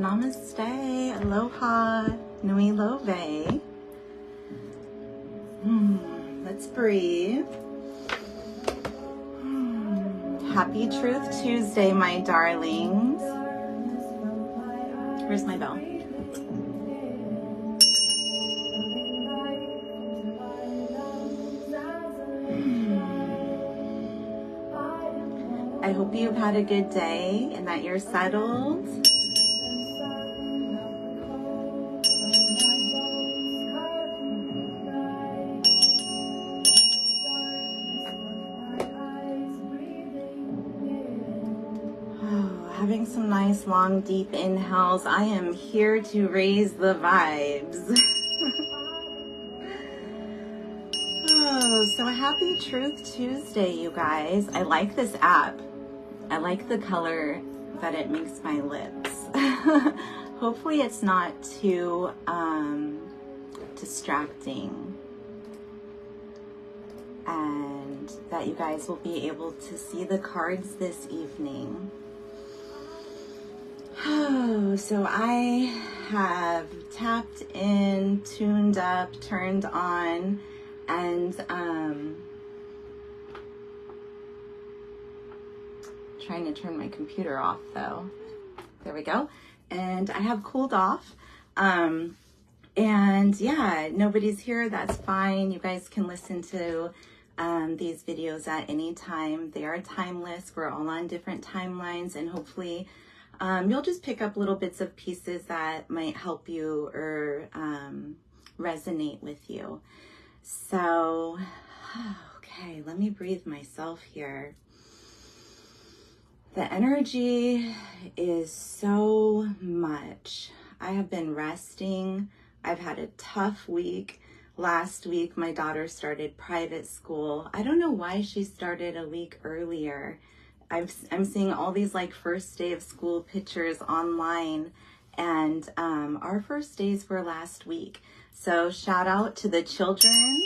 Namaste, aloha, nui love. Let's breathe. Happy Truth Tuesday, my darlings. Where's my bell? I hope you've had a good day and that you're settled. Having some nice long deep inhales. I am here to raise the vibes. So happy Truth Tuesday, you guys. I like this app. I like the color that it makes my lips. Hopefully it's not too distracting, and that you guys will be able to see the cards this evening. So I have tapped in, tuned up, turned on, and trying to turn my computer off though. There we go. And I have cooled off. And yeah, nobody's here. That's fine. You guys can listen to these videos at any time. They are timeless. We're all on different timelines, and hopefully you'll just pick up little bits of pieces that might help you or resonate with you. So, okay, let me breathe myself here. The energy is so much. I have been resting. I've had a tough week. Last week, my daughter started private school. I don't know why she started a week earlier. I'm seeing all these like first day of school pictures online, and our first days were last week. So shout out to the children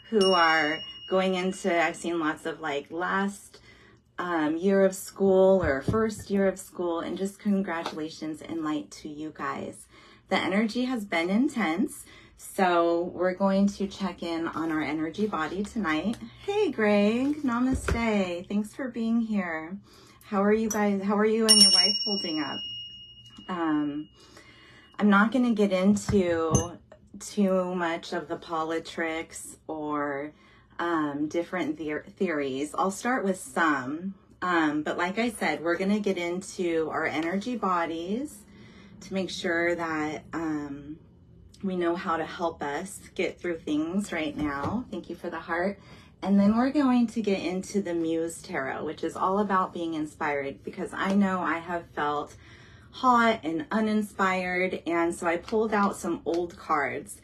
who are going into, I've seen lots of like last year of school or first year of school, and just congratulations and light to you guys. The energy has been intense. So we're going to check in on our energy body tonight. Hey, Greg, namaste. Thanks for being here. How are you guys? How are you and your wife holding up? I'm not going to get into too much of the politics or different theories. I'll start with some. But like I said, we're going to get into our energy bodies to make sure that we know how to help us get through things right now. Thank you for the heart. And then we're going to get into the Muse Tarot, which is all about being inspired, because I know I have felt hot and uninspired. And so I pulled out some old cards.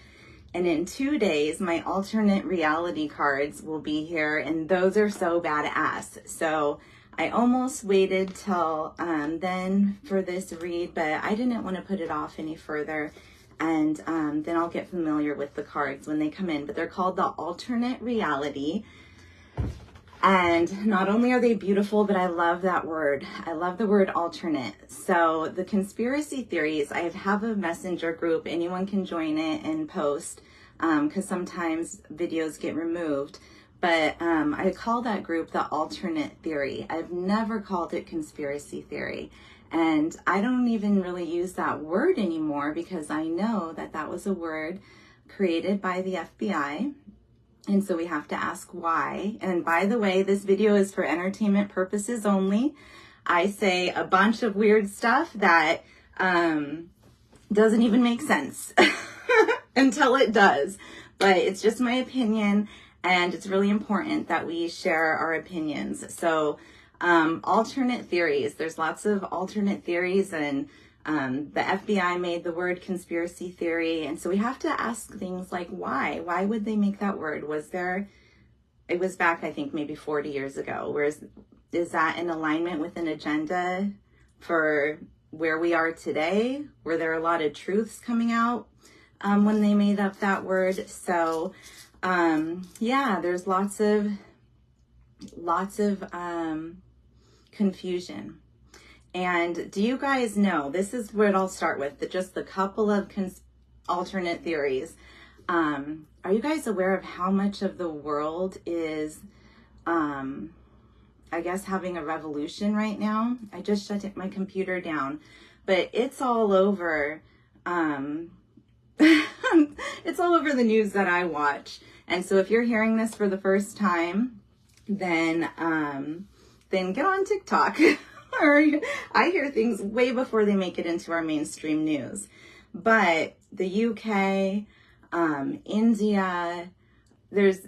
And in 2 days, my alternate reality cards will be here. And those are so badass. So I almost waited till then for this read, but I didn't want to put it off any further. And then I'll get familiar with the cards when they come in. But they're called the alternate reality. And not only are they beautiful, but I love that word. I love the word alternate. So the conspiracy theories, I have a messenger group. Anyone can join it and post, because sometimes videos get removed. But I call that group the alternate theory. I've never called it conspiracy theory. And I don't even really use that word anymore, because I know that that was a word created by the FBI. And so we have to ask why. And by the way, this video is for entertainment purposes only. I say a bunch of weird stuff that doesn't even make sense until it does. But it's just my opinion, and it's really important that we share our opinions. So alternate theories. There's lots of alternate theories, and the FBI made the word conspiracy theory. And so we have to ask things like, why? Why would they make that word? It was back, I think, maybe 40 years ago. Is that in alignment with an agenda for where we are today? Were there a lot of truths coming out when they made up that word? So yeah, there's lots of confusion. And do you guys know, this is what I'll start with, just a couple of alternate theories. Are you guys aware of how much of the world is, I guess, having a revolution right now? I just shut my computer down, but it's all over, it's all over the news that I watch. And so if you're hearing this for the first time, then get on TikTok. Or I hear things way before they make it into our mainstream news. But the UK, India, there's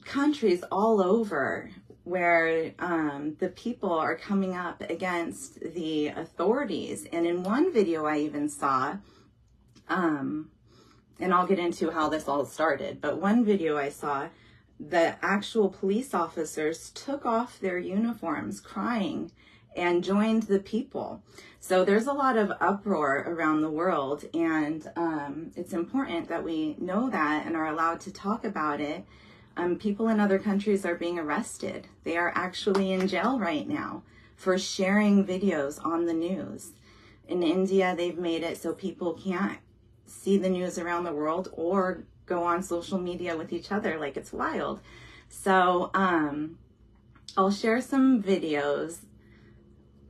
countries all over where the people are coming up against the authorities. And in one video I even saw, and I'll get into how this all started, but one video I saw, the actual police officers took off their uniforms crying and joined the people. So there's a lot of uproar around the world, and it's important that we know that and are allowed to talk about it. People in other countries are being arrested. They are actually in jail right now for sharing videos on the news. In India, they've made it so people can't see the news around the world or go on social media with each other. Like, it's wild. So I'll share some videos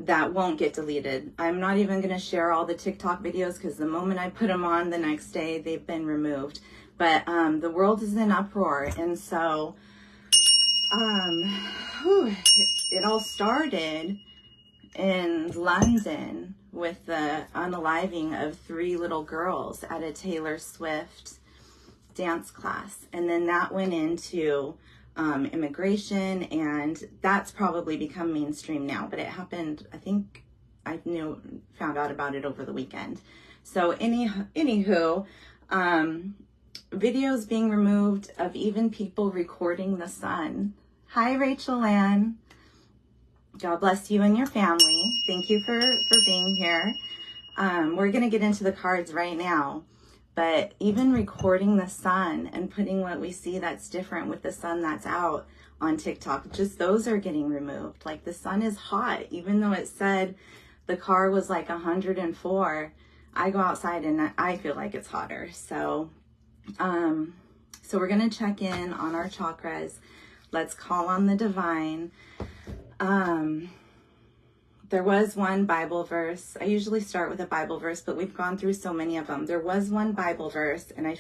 that won't get deleted. I'm not even going to share all the TikTok videos because the moment I put them on, the next day they've been removed. But the world is in uproar, and so it all started in London with the unaliving of 3 little girls at a Taylor Swift dance class, and then that went into immigration, and that's probably become mainstream now, but it happened, I think I found out about it over the weekend. So anywho, videos being removed of even people recording the sun. Hi, Rachel Ann. God bless you and your family. Thank you for being here. We're going to get into the cards right now. But even recording the sun and putting what we see that's different with the sun that's out on TikTok, just those are getting removed. Like, the sun is hot, even though it said the car was like 104. I go outside and I feel like it's hotter. So, so we're going to check in on our chakras. Let's call on the divine. There was one Bible verse. I usually start with a Bible verse, but we've gone through so many of them. There was one Bible verse, and I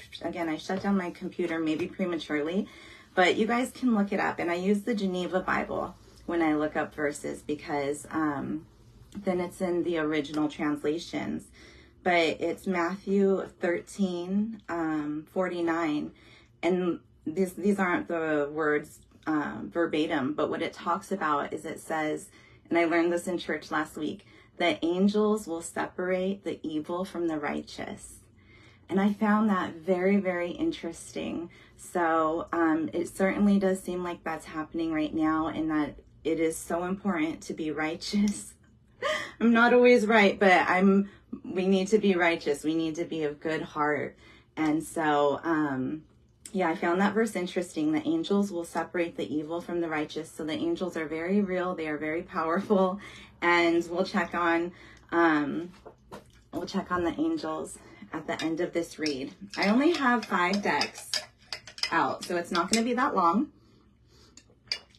shut down my computer maybe prematurely, but you guys can look it up. And I use the Geneva Bible when I look up verses because then it's in the original translations. But it's Matthew 13, 49. And these aren't the words verbatim, but what it talks about is it says, and I learned this in church last week, that angels will separate the evil from the righteous. And I found that very, very interesting. So it certainly does seem like that's happening right now, and that it is so important to be righteous. I'm not always right, but we need to be righteous. We need to be of good heart. And so, yeah, I found that verse interesting. The angels will separate the evil from the righteous. So the angels are very real. They are very powerful. And we'll check on the angels at the end of this read. I only have 5 decks out, so it's not going to be that long.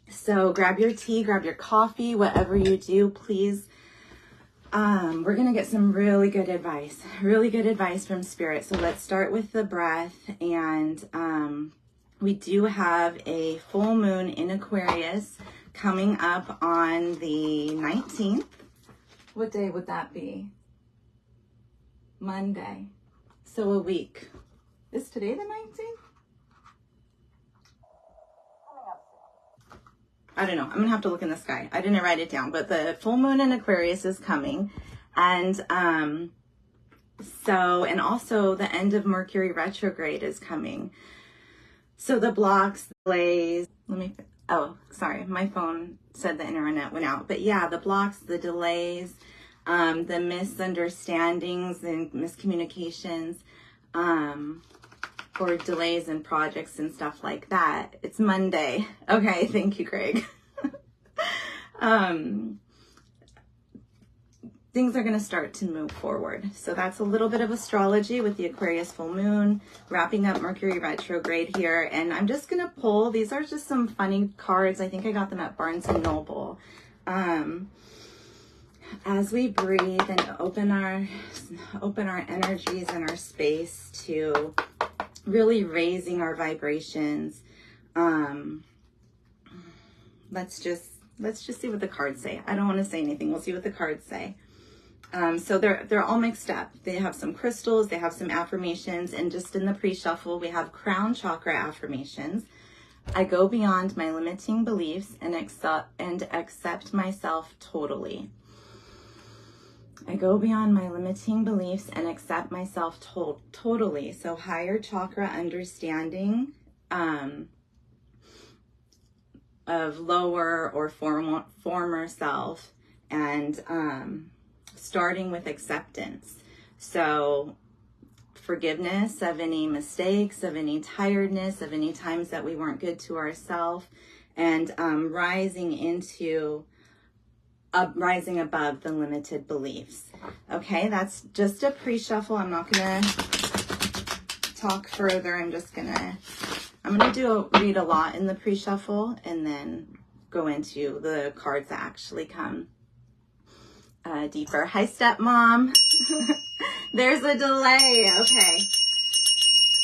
So grab your tea, grab your coffee, whatever you do, please. We're going to get some really good advice from Spirit. So let's start with the breath. And we do have a full moon in Aquarius coming up on the 19th. What day would that be? Monday. So a week. Is today the 19th? I don't know. I'm going to have to look in the sky. I didn't write it down, but the full moon in Aquarius is coming. And and also the end of Mercury retrograde is coming. So the blocks, delays, oh, sorry, my phone said the internet went out. But yeah, the blocks, the delays, the misunderstandings and miscommunications, or delays in projects and stuff like that. It's Monday. Okay, thank you, Greg. things are going to start to move forward. So that's a little bit of astrology with the Aquarius Full Moon, wrapping up Mercury retrograde here. And I'm just going to pull, these are just some funny cards. I think I got them at Barnes and Noble. As we breathe and open our energies and our space to really raising our vibrations, let's just see what the cards say. I don't want to say anything. We'll see what the cards say. So they're all mixed up. They have some crystals, they have some affirmations, and just in the pre-shuffle, we have crown chakra affirmations. I go beyond my limiting beliefs and accept myself totally. I go beyond my limiting beliefs and accept myself totally. So higher chakra understanding of lower or former self, and starting with acceptance. So forgiveness of any mistakes, of any tiredness, of any times that we weren't good to ourselves, and rising above the limited beliefs. Okay, that's just a pre-shuffle. I'm not gonna talk further. I'm gonna read a lot in the pre-shuffle and then go into the cards that actually come deeper. Hi, stepmom. There's a delay. Okay,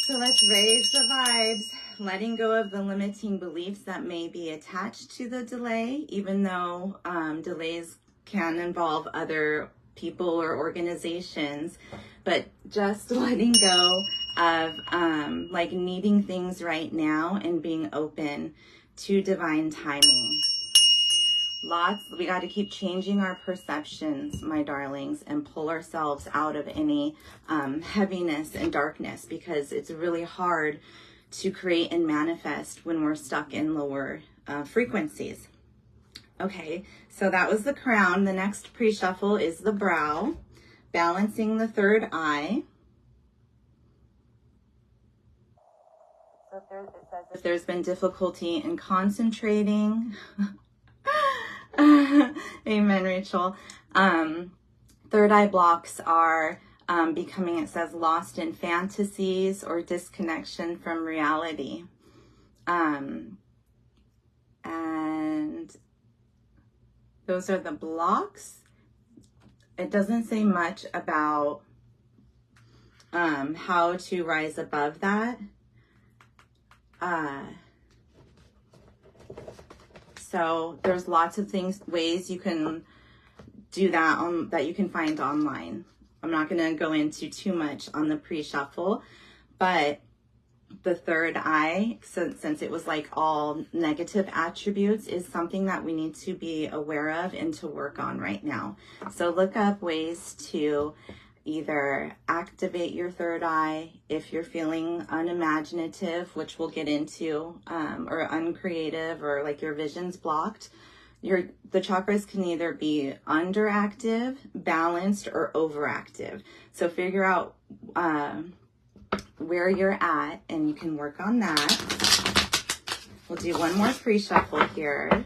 so let's raise the vibes, letting go of the limiting beliefs that may be attached to the delay, even though delays can involve other people or organizations, but just letting go of like needing things right now and being open to divine timing. We got to keep changing our perceptions, my darlings, and pull ourselves out of any heaviness and darkness, because it's really hard to create and manifest when we're stuck in lower frequencies. Okay, so that was the crown. The next pre-shuffle is the brow, balancing the third eye. So it says if there's been difficulty in concentrating, amen, Rachel. Third eye blocks are becoming, it says, lost in fantasies or disconnection from reality. And those are the blocks. It doesn't say much about how to rise above that. So there's lots of ways you can do that that you can find online. I'm not going to go into too much on the pre-shuffle, but the third eye, since it was like all negative attributes, is something that we need to be aware of and to work on right now. So look up ways to either activate your third eye if you're feeling unimaginative, which we'll get into, or uncreative, or like your vision's blocked. The chakras can either be underactive, balanced, or overactive. So figure out where you're at, and you can work on that. We'll do one more pre-shuffle here.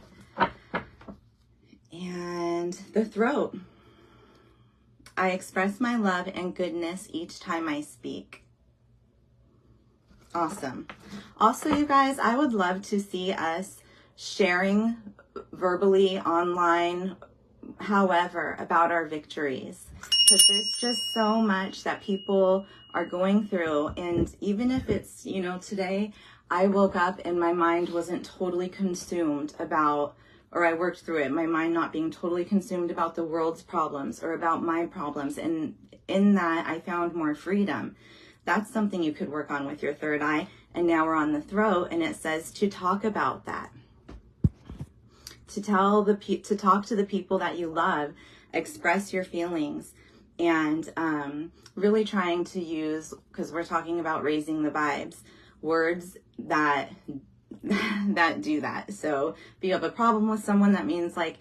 And the throat. I express my love and goodness each time I speak. Awesome. Also, you guys, I would love to see us sharing verbally, online, however, about our victories, because there's just so much that people are going through. And even if it's, today I woke up and my mind wasn't totally consumed about, or I worked through it, my mind not being totally consumed about the world's problems or about my problems. And in that, I found more freedom. That's something you could work on with your third eye. And now we're on the throat, and it says to talk about that. To talk to the people that you love, express your feelings, and really trying to use, because we're talking about raising the vibes, words that do that. So if you have a problem with someone, that means, like,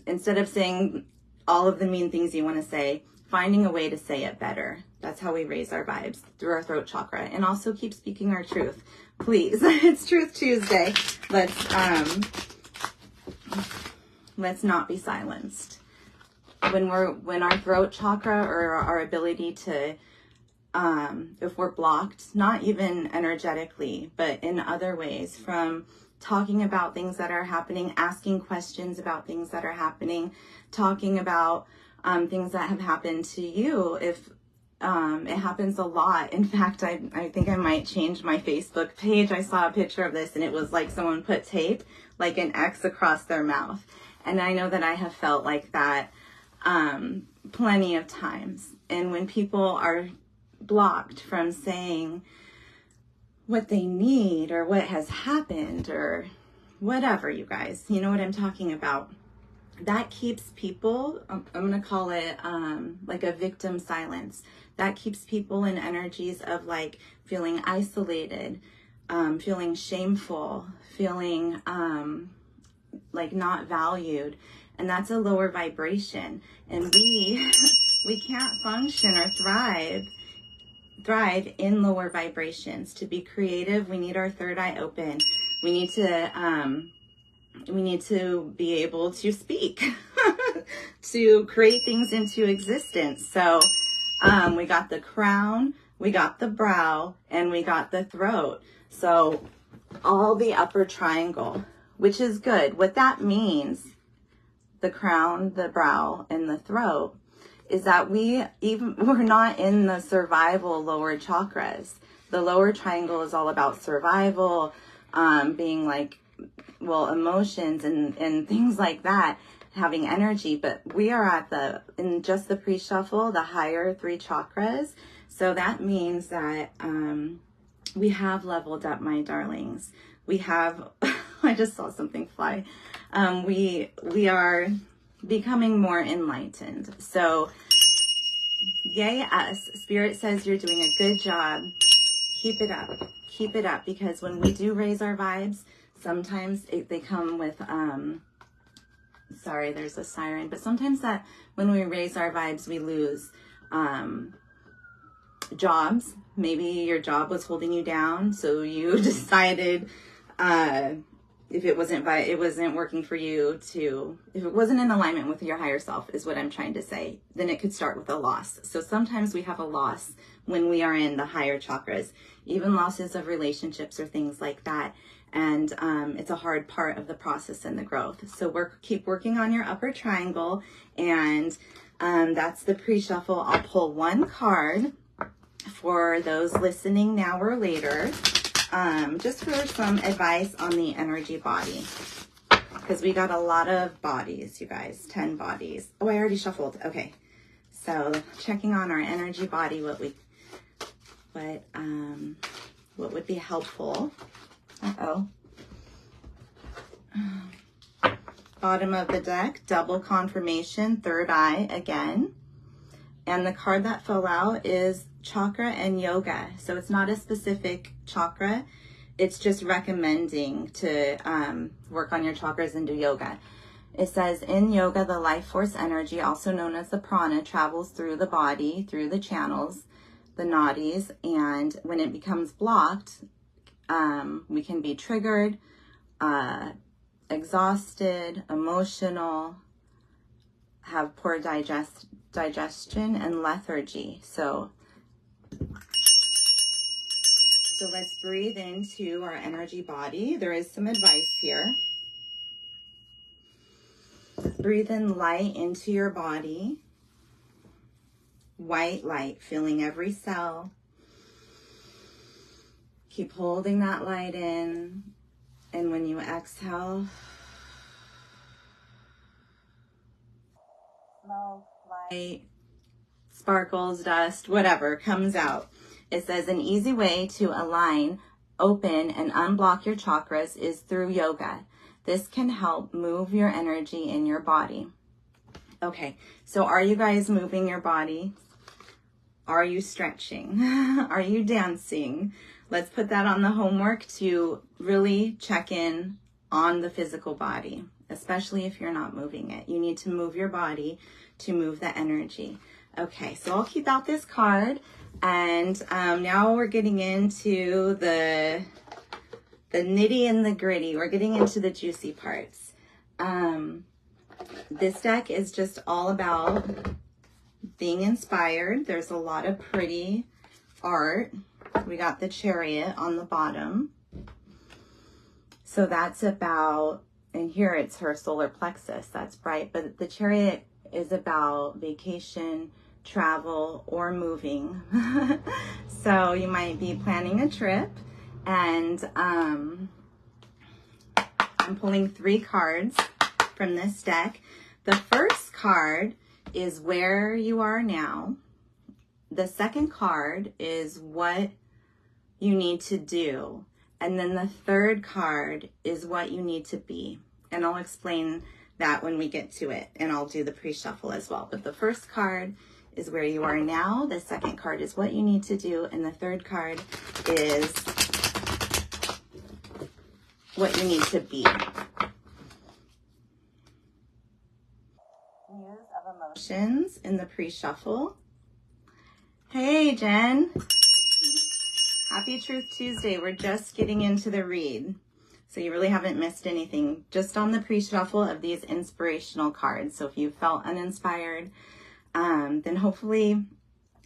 instead of saying all of the mean things you want to say, finding a way to say it better. That's how we raise our vibes, through our throat chakra. And also keep speaking our truth, please. It's Truth Tuesday. Let's not be silenced. when our throat chakra, or our ability to, if we're blocked, not even energetically, but in other ways, from talking about things that are happening, asking questions about things that are happening, talking about things that have happened to you. If it happens a lot. In fact, I think I might change my Facebook page. I saw a picture of this and it was like someone put tape, like an X across their mouth. And I know that I have felt like that plenty of times. And when people are blocked from saying what they need or what has happened or whatever, you guys, you know what I'm talking about. That keeps people, I'm going to call it like a victim silence. That keeps people in energies of like feeling isolated, feeling shameful, feeling like not valued. And that's a lower vibration. And we can't function or thrive in lower vibrations. To be creative, we need our third eye open. We need to be able to speak, to create things into existence. So we got the crown, we got the brow, and we got the throat. So all the upper triangle, which is good. What that means, the crown, the brow, and the throat, is that we're not in the survival lower chakras. The lower triangle is all about survival, being like, well, emotions and things like that, having energy. But we are in just the pre-shuffle, the higher 3 chakras. So that means that we have leveled up, my darlings. We have, I just saw something fly. We are becoming more enlightened. So yay us. Spirit says you're doing a good job. Keep it up. Keep it up, because when we do raise our vibes, sometimes they come with, sorry, there's a siren, but sometimes that when we raise our vibes, we lose jobs. Maybe your job was holding you down, so you decided if it wasn't working for you if it wasn't in alignment with your higher self, is what I'm trying to say, then it could start with a loss. So sometimes we have a loss when we are in the higher chakras, even losses of relationships or things like that. And it's a hard part of the process and the growth. So keep working on your upper triangle, and that's the pre-shuffle. I'll pull one card for those listening now or later, just for some advice on the energy body, because we got a lot of bodies, you guys, 10 bodies. Oh, I already shuffled. Okay, so checking on our energy body, what would be helpful. Bottom of the deck, double confirmation, third eye again. And the card that fell out is chakra and yoga. So it's not a specific chakra. It's just recommending to work on your chakras and do yoga. It says, in yoga, the life force energy, also known as the prana, travels through the body, through the channels, the nadis, and when it becomes blocked, we can be triggered, exhausted, emotional, have poor digestion, and lethargy. So let's breathe into our energy body. There is some advice here. Breathe in light into your body. White light, filling every cell. Keep holding that light in. And when you exhale, smoke, light, sparkles, dust, whatever comes out. It says an easy way to align, open, and unblock your chakras is through yoga. This can help move your energy in your body. Okay, so are you guys moving your body? Are you stretching? Are you dancing? Let's put that on the homework to really check in on the physical body, especially if you're not moving it. You need to move your body to move the energy. Okay, so I'll keep out this card, and now we're getting into the nitty and the gritty. We're getting into the juicy parts. This deck is just all about being inspired. There's a lot of pretty art. We got the Chariot on the bottom. So that's about, and here it's her solar plexus. That's bright, but the Chariot is about vacation, travel, or moving. So you might be planning a trip, and I'm pulling 3 cards from this deck. The first card is where you are now. The second card is what you need to do. And then the third card is what you need to be. And I'll explain that when we get to it. And I'll do the pre-shuffle as well. But the first card is where you are now. The second card is what you need to do. And the third card is what you need to be. Muse of Emotions in the pre-shuffle. Hey, Jen. Happy Truth Tuesday. We're just getting into the read. So you really haven't missed anything. Just on the pre-shuffle of these inspirational cards. So if you felt uninspired, then hopefully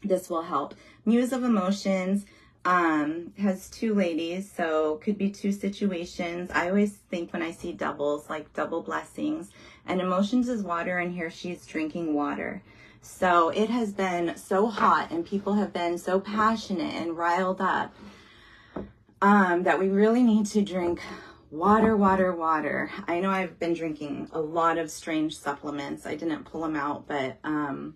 this will help. Muse of Emotions has 2 ladies, so could be 2 situations. I always think when I see doubles, like double blessings. And Emotions is water, and here she's drinking water. So it has been so hot, and people have been so passionate and riled up that we really need to drink water, water, water. I know I've been drinking a lot of strange supplements. I didn't pull them out, but when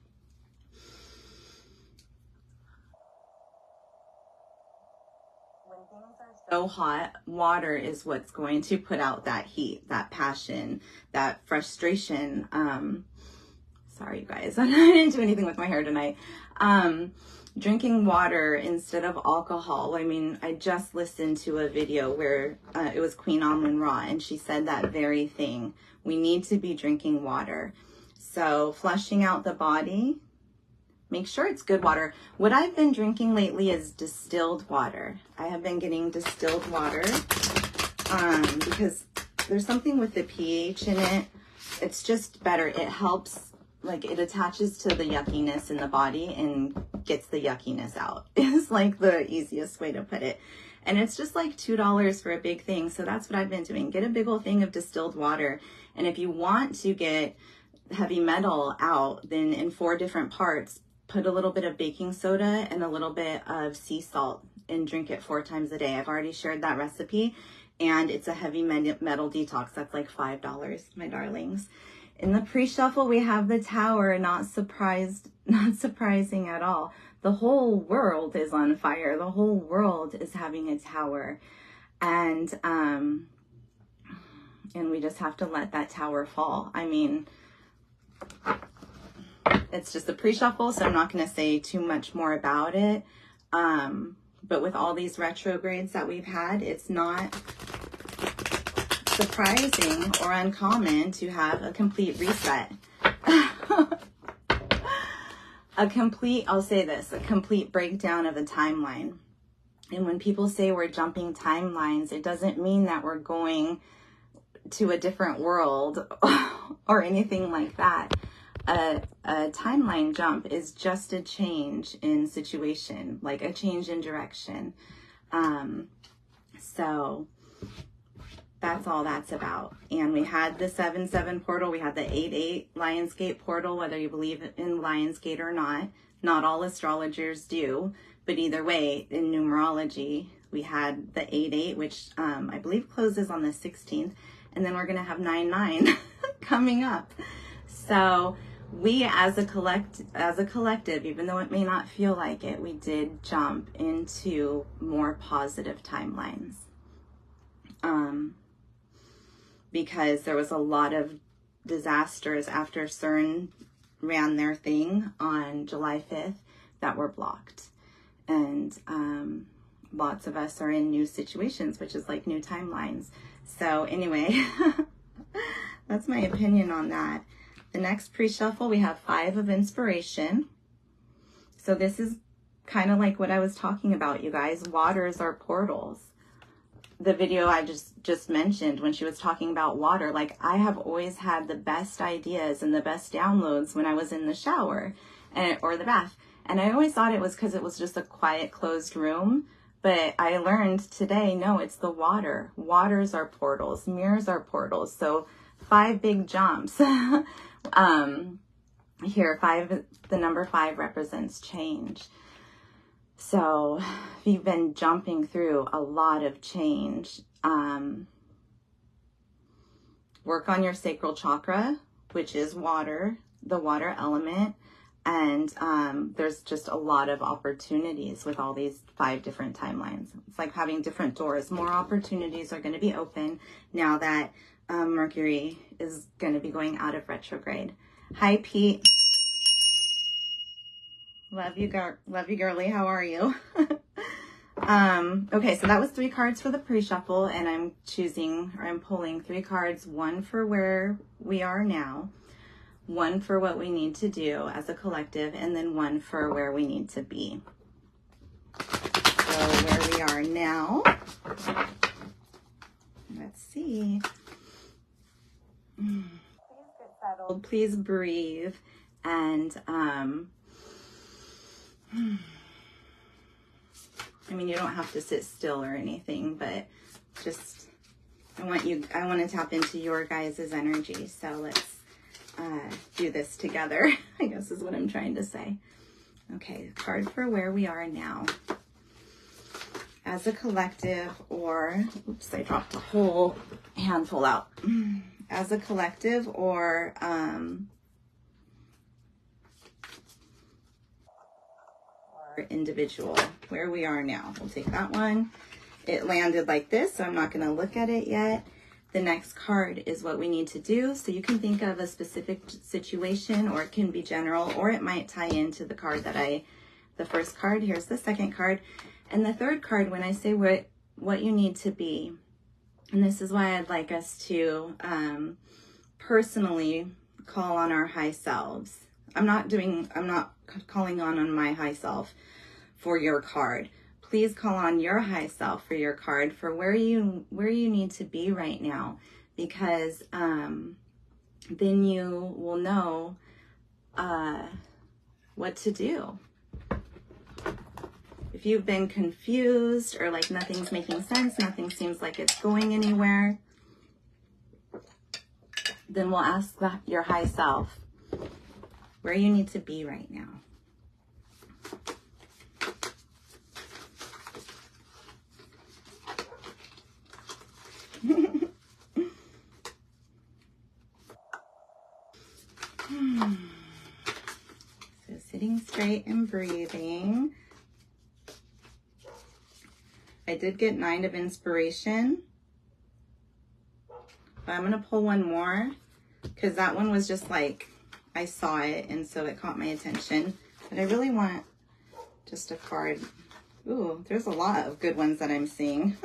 things are so hot, water is what's going to put out that heat, that passion, that frustration. Sorry, you guys, I didn't do anything with my hair tonight. Drinking water instead of alcohol. I mean, I just listened to a video where it was Queen Amun-Ra, and she said that very thing. We need to be drinking water. So flushing out the body, make sure it's good water. What I've been drinking lately is distilled water. I have been getting distilled water because there's something with the pH in it. It's just better. It helps. Like, it attaches to the yuckiness in the body and gets the yuckiness out. It's like the easiest way to put it. And it's just like $2 for a big thing. So that's what I've been doing. Get a big old thing of distilled water. And if you want to get heavy metal out, then in 4 different parts, put a little bit of baking soda and a little bit of sea salt and drink it 4 times a day. I've already shared that recipe, and it's a heavy metal detox. That's like $5, my darlings. In the pre-shuffle, we have the Tower. Not surprising at all. The whole world is on fire. The whole world is having a Tower. And we just have to let that Tower fall. I mean, it's just a pre-shuffle, so I'm not going to say too much more about it. But with all these retrogrades that we've had, it's not surprising or uncommon to have a complete reset. I'll say this, a complete breakdown of a timeline. And when people say we're jumping timelines, it doesn't mean that we're going to a different world or anything like that. A timeline jump is just a change in situation, like a change in direction. So that's all that's about. And we had the 7-7 portal. We had the 8-8 Lionsgate portal, whether you believe in Lionsgate or not. Not all astrologers do, but either way, in numerology, we had the 8-8, which I believe closes on the 16th. And then we're going to have 9-9 coming up. So we as a collective, even though it may not feel like it, we did jump into more positive timelines. Because there was a lot of disasters after CERN ran their thing on July 5th that were blocked. And lots of us are in new situations, which is like new timelines. So anyway, that's my opinion on that. The next pre-shuffle, we have 5 of Inspiration. So this is kind of like what I was talking about, you guys. Waters are portals. the video I just mentioned when she was talking about water, like I have always had the best ideas and the best downloads when I was in the shower or the bath. And I always thought it was because it was just a quiet, closed room. But I learned today, no, it's the water. Waters are portals, mirrors are portals. So 5 big jumps. Here, the number 5 represents change. So you've been jumping through a lot of change. Work on your sacral chakra, which is water, the water element. And there's just a lot of opportunities with all these 5 different timelines. It's like having different doors. More opportunities are going to be open now that Mercury is going to be going out of retrograde. Hi, Pete. Love you, girly. How are you? Okay, so that was 3 cards for the pre-shuffle, and I'm pulling 3 cards, 1 for where we are now, 1 for what we need to do as a collective, and then 1 for where we need to be. So where we are now, let's see. Please get settled, please breathe, and I mean, you don't have to sit still or anything, but just, I want to tap into your guys' energy. So let's do this together, I guess is what I'm trying to say. Okay, card for where we are now. As a collective, or, oops, I dropped a whole handful out. As a collective or individual, where we are now. We'll take that one. It landed like this, so I'm not going to look at it yet. The next card is what we need to do. So you can think of a specific situation, or it can be general, or it might tie into the card that the first card. Here's the second card. And the third card, when I say what you need to be, and this is why I'd like us to personally call on our high selves. I'm not calling on my high self for your card. Please call on your high self for your card for where you need to be right now, because then you will know what to do. If you've been confused or like nothing's making sense, nothing seems like it's going anywhere, then we'll ask your high self where you need to be right now. So sitting straight and breathing. I did get 9 of inspiration, but I'm going to pull one more because that one was just like, I saw it, and so it caught my attention. But I really want just a card. Ooh, there's a lot of good ones that I'm seeing.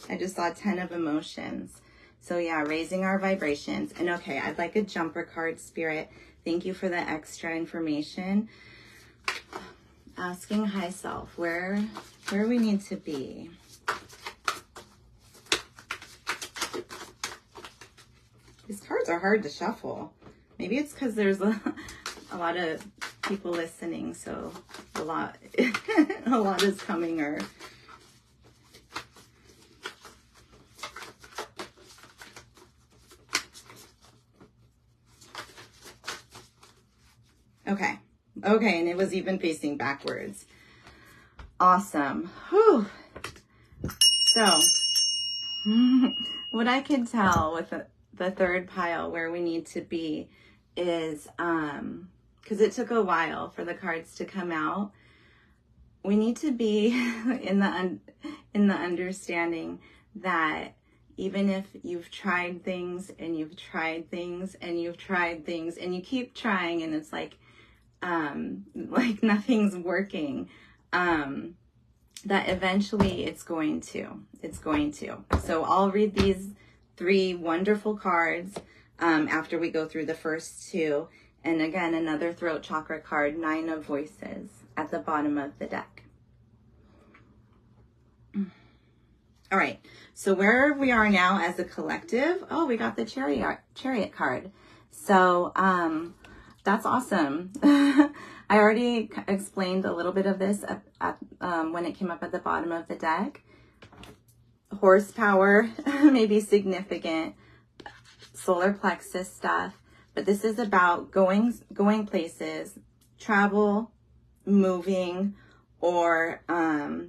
I just saw 10 of emotions. So yeah, raising our vibrations. And okay, I'd like a jumper card, Spirit. Thank you for the extra information. Asking high self where we need to be. These cards are hard to shuffle. Maybe it's because there's a lot of people listening, so a lot is coming. Or okay, and it was even facing backwards. Awesome. Whew. So what I can tell with the third pile where we need to be is, because it took a while for the cards to come out, we need to be in the understanding that even if you've tried things and you've tried things and you've tried things and you keep trying and it's like nothing's working, that eventually it's going to. So I'll read these 3 wonderful cards after we go through the first 2. And again, another throat chakra card, 9 of voices at the bottom of the deck. All right, so where we are now as a collective, oh, we got the chariot card. So that's awesome. I already explained a little bit of this when it came up at the bottom of the deck. Horsepower may be significant, solar plexus stuff, but this is about going places, travel, moving, or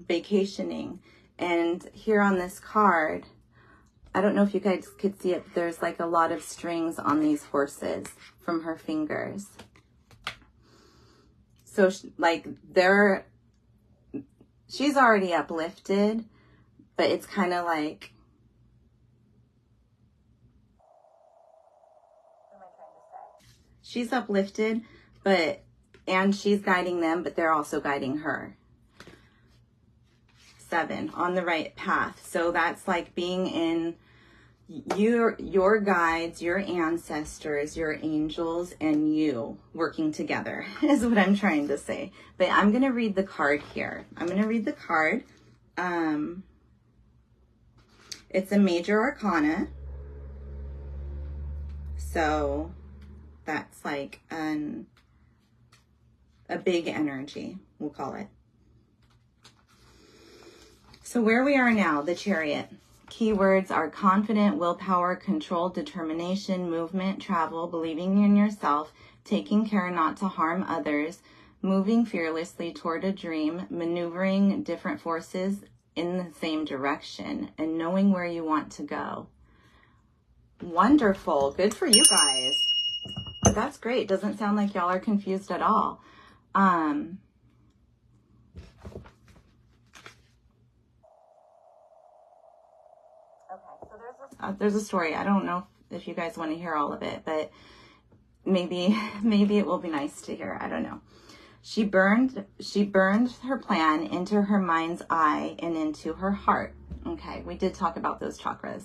vacationing. And here on this card, I don't know if you guys could see it, but there's like a lot of strings on these horses from her fingers. So like she's already uplifted, but it's kind of like, what am I trying to say? She's uplifted, and she's guiding them, but they're also guiding her. 7, on the right path. So that's like being in your guides, your ancestors, your angels, and you working together is what I'm trying to say. But I'm going to read the card here. I'm going to read the card. It's a major arcana. So that's like a big energy, we'll call it. So where we are now, the Chariot. Keywords are confident, willpower, control, determination, movement, travel, believing in yourself, taking care not to harm others, moving fearlessly toward a dream, maneuvering different forces in the same direction, and knowing where you want to go. Wonderful. Good for you guys. That's great. Doesn't sound like y'all are confused at all. There's a story. I don't know if you guys want to hear all of it, but maybe it will be nice to hear. I don't know. She burned her plan into her mind's eye and into her heart. Okay, we did talk about those chakras.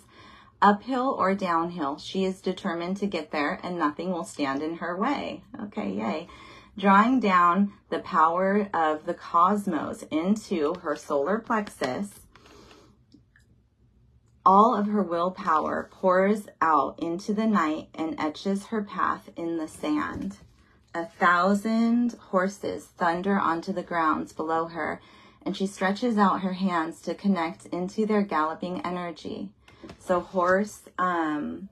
Uphill or downhill, she is determined to get there and nothing will stand in her way. Okay, yay. Drawing down the power of the cosmos into her solar plexus, all of her willpower pours out into the night and etches her path in the sand. 1,000 horses thunder onto the grounds below her, and she stretches out her hands to connect into their galloping energy. So horse animal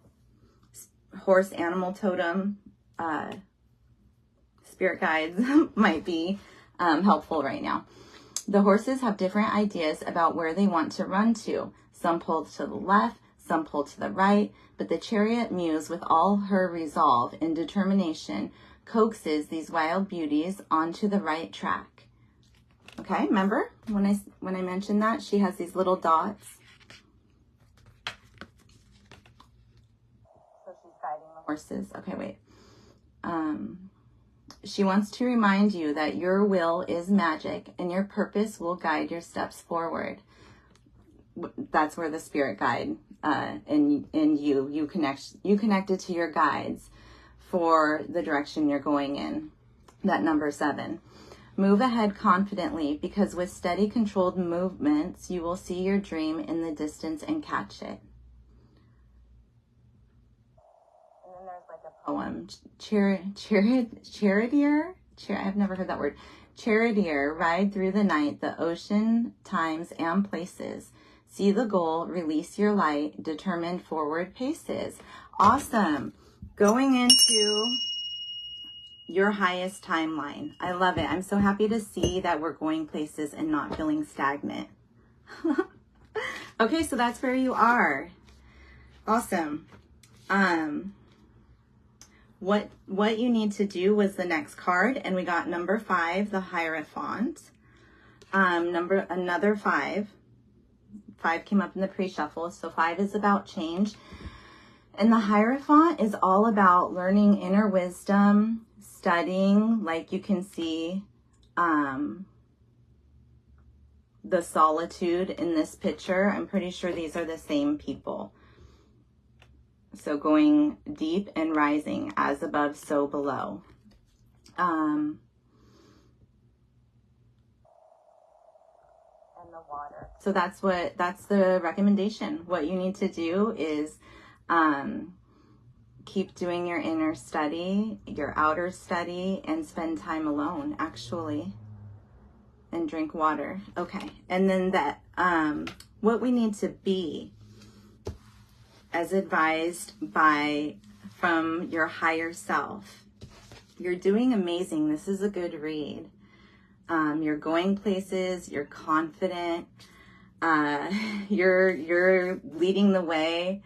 totem, spirit guides might be helpful right now. The horses have different ideas about where they want to run to. Some pull to the left, some pull to the right, but the chariot muse, with all her resolve and determination, coaxes these wild beauties onto the right track. Okay, remember when I mentioned that she has these little dots? So she's guiding the horses. Okay, wait. She wants to remind you that your will is magic and your purpose will guide your steps forward. That's where the spirit guide and you connected to your guides for the direction you're going in. That number 7. Move ahead confidently, because with steady, controlled movements, you will see your dream in the distance and catch it. And then there's like a poem. Charioteer? I've never heard that word. Charioteer, ride through the night, the ocean, times, and places. See the goal, release your light, determined forward paces. Awesome. Going into your highest timeline. I love it. I'm so happy to see that we're going places and not feeling stagnant. Okay, so that's where you are. Awesome. What you need to do was the next card, and we got number 5, the Hierophant. Another 5. 5 came up in the pre-shuffle, so 5 is about change. And the Hierophant is all about learning inner wisdom, studying, like you can see the solitude in this picture. I'm pretty sure these are the same people. So going deep and rising, as above, so below. And the So that's the recommendation. What you need to do is keep doing your inner study, your outer study, and spend time alone, actually, and drink water. Okay. And then what we need to be, as advised from your higher self. You're doing amazing. This is a good read. You're going places, you're confident, you're leading the way,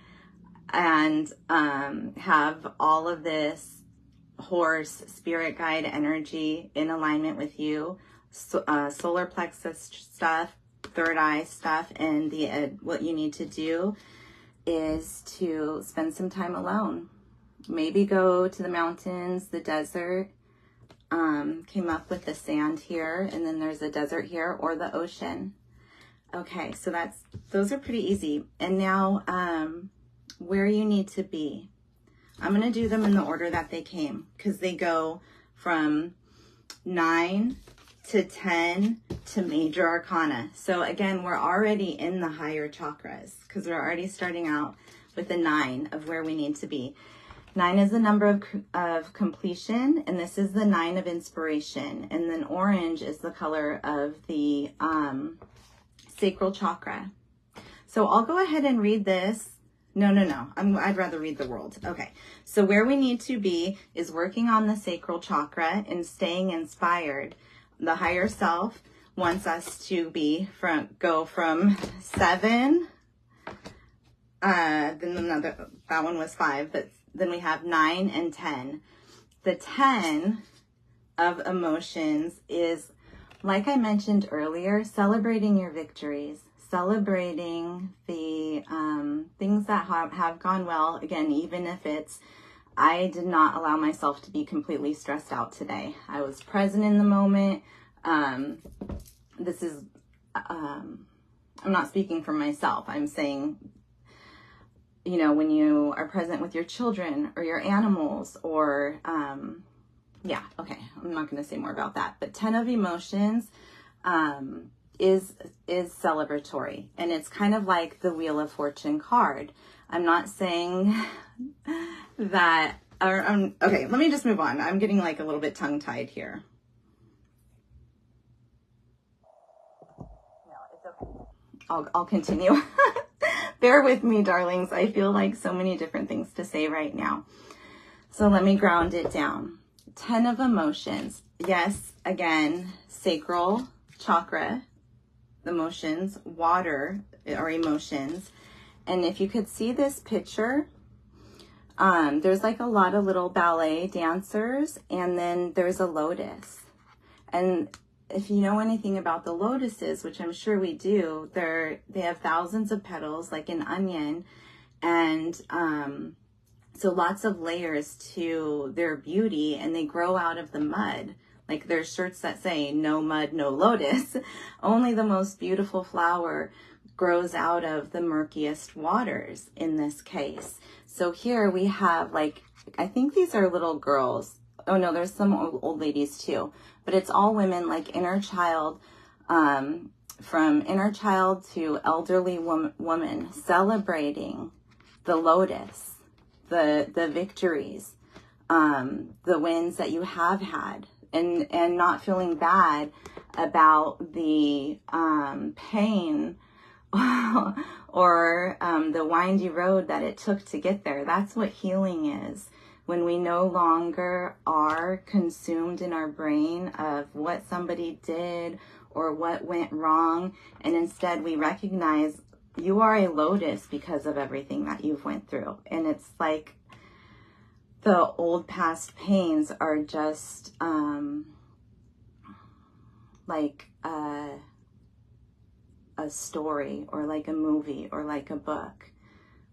and have all of this horse spirit guide energy in alignment with you, solar plexus stuff, third eye stuff, and what you need to do is to spend some time alone. Maybe go to the mountains, the desert. Came up with the sand here, and then there's a desert here, or the ocean. Okay, so those are pretty easy. And now where you need to be. I'm going to do them in the order that they came, because they go from 9 to 10 to major arcana. So again, we're already in the higher chakras, because we're already starting out with the 9 of where we need to be. 9 is the number of completion, and this is the 9 of inspiration. And then orange is the color of the sacral chakra. So I'll go ahead and read this. No. I'd rather read the world. Okay. So where we need to be is working on the sacral chakra and staying inspired. The higher self wants us to go from 7. Then that one was 5, but then we have 9 and 10. The 10 of emotions is, like I mentioned earlier, celebrating your victories, celebrating the things that have gone well. Again, even if I did not allow myself to be completely stressed out today. I was present in the moment. I'm not speaking for myself. I'm saying, when you are present with your children or your animals, or, yeah, okay, I'm not going to say more about that. But 10 of emotions is celebratory, and it's kind of like the Wheel of Fortune card. I'm not saying that, okay, let me just move on. I'm getting like a little bit tongue-tied here. No, it's okay. I'll continue. Bear with me, darlings. I feel like so many different things to say right now. So let me ground it down. 10 of emotions. Yes, again, sacral chakra, emotions, water are emotions. And if you could see this picture, there's like a lot of little ballet dancers, and then there's a lotus. And if you know anything about the lotuses, which I'm sure we do, they have thousands of petals, like an onion, and so lots of layers to their beauty, and they grow out of the mud. Like there's shirts that say, no mud, no lotus. Only the most beautiful flower grows out of the murkiest waters in this case. So here we have, like, I think these are little girls. Oh no, there's some old ladies too. But it's all women, like inner child, from inner child to elderly woman, celebrating the lotus, the victories, the wins that you have had, and not feeling bad about the pain or the windy road that it took to get there. That's what healing is. When we no longer are consumed in our brain of what somebody did or what went wrong, and instead we recognize you are a lotus because of everything that you've went through. And it's like the old past pains are just like a story, or like a movie, or like a book.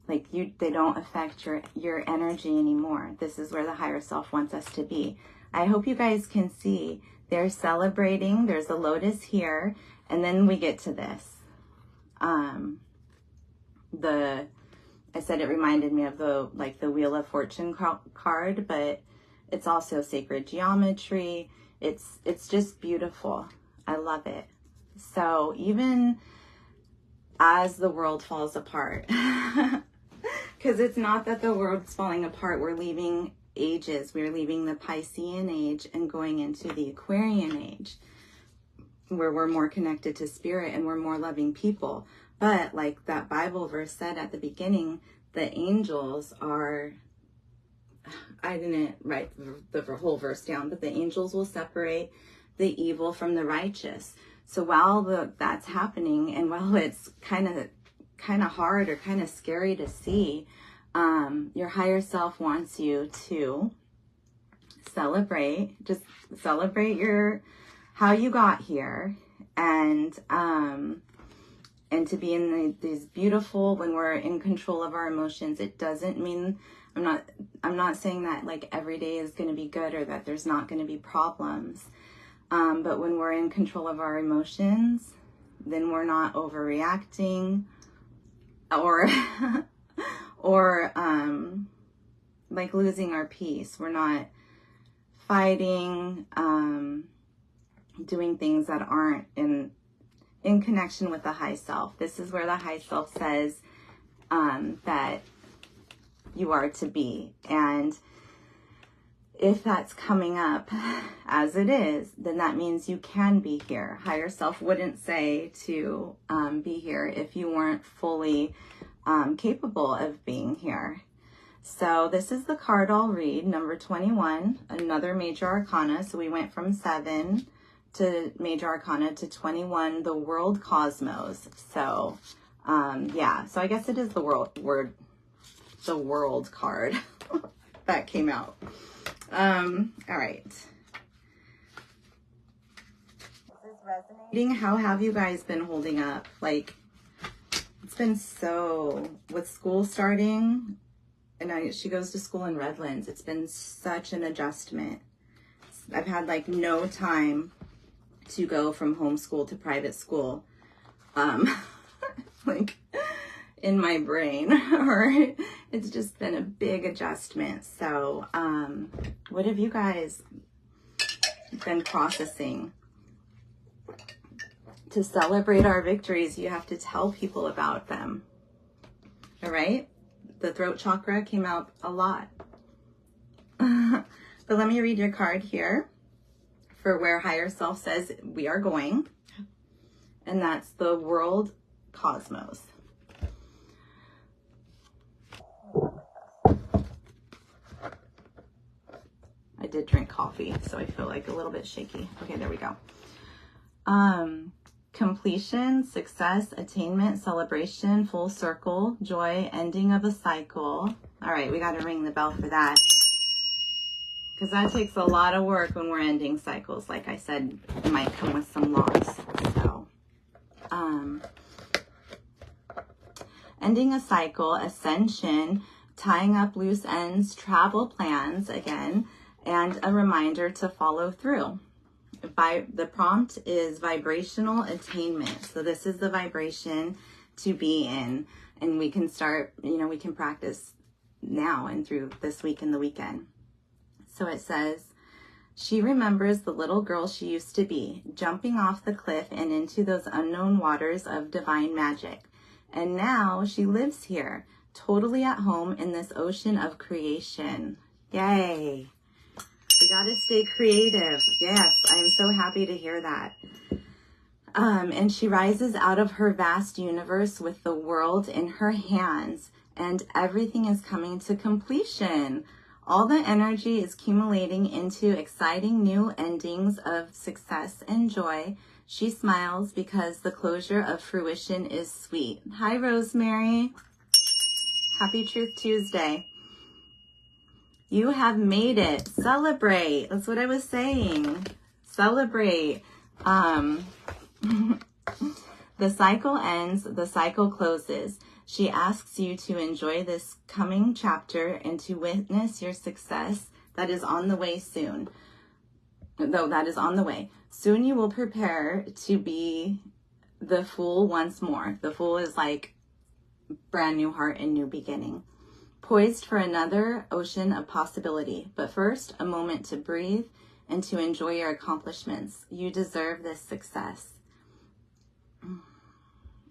Like they don't affect your energy anymore. This is where the higher self wants us to be. I hope you guys can see they're celebrating. There's a lotus here, and then we get to this. I said it reminded me of the Wheel of Fortune card, but it's also sacred geometry. It's just beautiful. I love it. So even as the world falls apart. Because it's not that the world's falling apart. We're leaving ages. We're leaving the Piscean age and going into the Aquarian age, where we're more connected to spirit and we're more loving people. But like that Bible verse said at the beginning, the angels are, I didn't write the whole verse down, but the angels will separate the evil from the righteous. So while that's happening, and while it's kind of hard or kind of scary to see, your higher self wants you to celebrate, just celebrate how you got here, and to be in these beautiful, when we're in control of our emotions. It doesn't mean, I'm not saying that like every day is going to be good or that there's not going to be problems. But when we're in control of our emotions, then we're not overreacting or like losing our peace. We're not fighting, doing things that aren't in connection with the high self. This is where the high self says that you are to be. And if that's coming up as it is, then that means you can be here. Higher self wouldn't say to be here if you weren't fully capable of being here. So this is the card I'll read, number 21, another major arcana. So we went from 7 to major arcana to 21, the world cosmos. So yeah, so I guess it is the world card that came out. All right. This is resonating. How have you guys been holding up? Like, it's been so, with school starting, and she goes to school in Redlands. It's been such an adjustment. I've had like no time to go from homeschool to private school, like in my brain, or it's just been a big adjustment. So, what have you guys been processing? To celebrate our victories, you have to tell people about them. All right? The throat chakra came out a lot. But let me read your card here for where higher self says we are going. And that's the world cosmos. I did drink coffee, so I feel like a little bit shaky. Okay, there we go. Completion, success, attainment, celebration, full circle, joy, ending of a cycle. All right, we got to ring the bell for that, because that takes a lot of work when we're ending cycles. Like I said, it might come with some loss. So, ending a cycle, ascension, tying up loose ends, travel plans again, and a reminder to follow through. The prompt is vibrational attainment. So this is the vibration to be in, and we can start, we can practice now and through this week and the weekend. So it says, she remembers the little girl she used to be, jumping off the cliff and into those unknown waters of divine magic. And now she lives here, totally at home in this ocean of creation. Yay. We got to stay creative. Yes, I'm so happy to hear that. And she rises out of her vast universe with the world in her hands, and everything is coming to completion. All the energy is accumulating into exciting new endings of success and joy. She smiles because the closure of fruition is sweet. Hi, Rosemary. Happy Truth Tuesday. You have made it. Celebrate. That's what I was saying. Celebrate. The cycle ends, the cycle closes. She asks you to enjoy this coming chapter and to witness your success that is on the way soon. Though that is on the way. Soon you will prepare to be the Fool once more. The Fool is like brand new heart and new beginning. Poised for another ocean of possibility. But first, a moment to breathe and to enjoy your accomplishments. You deserve this success. And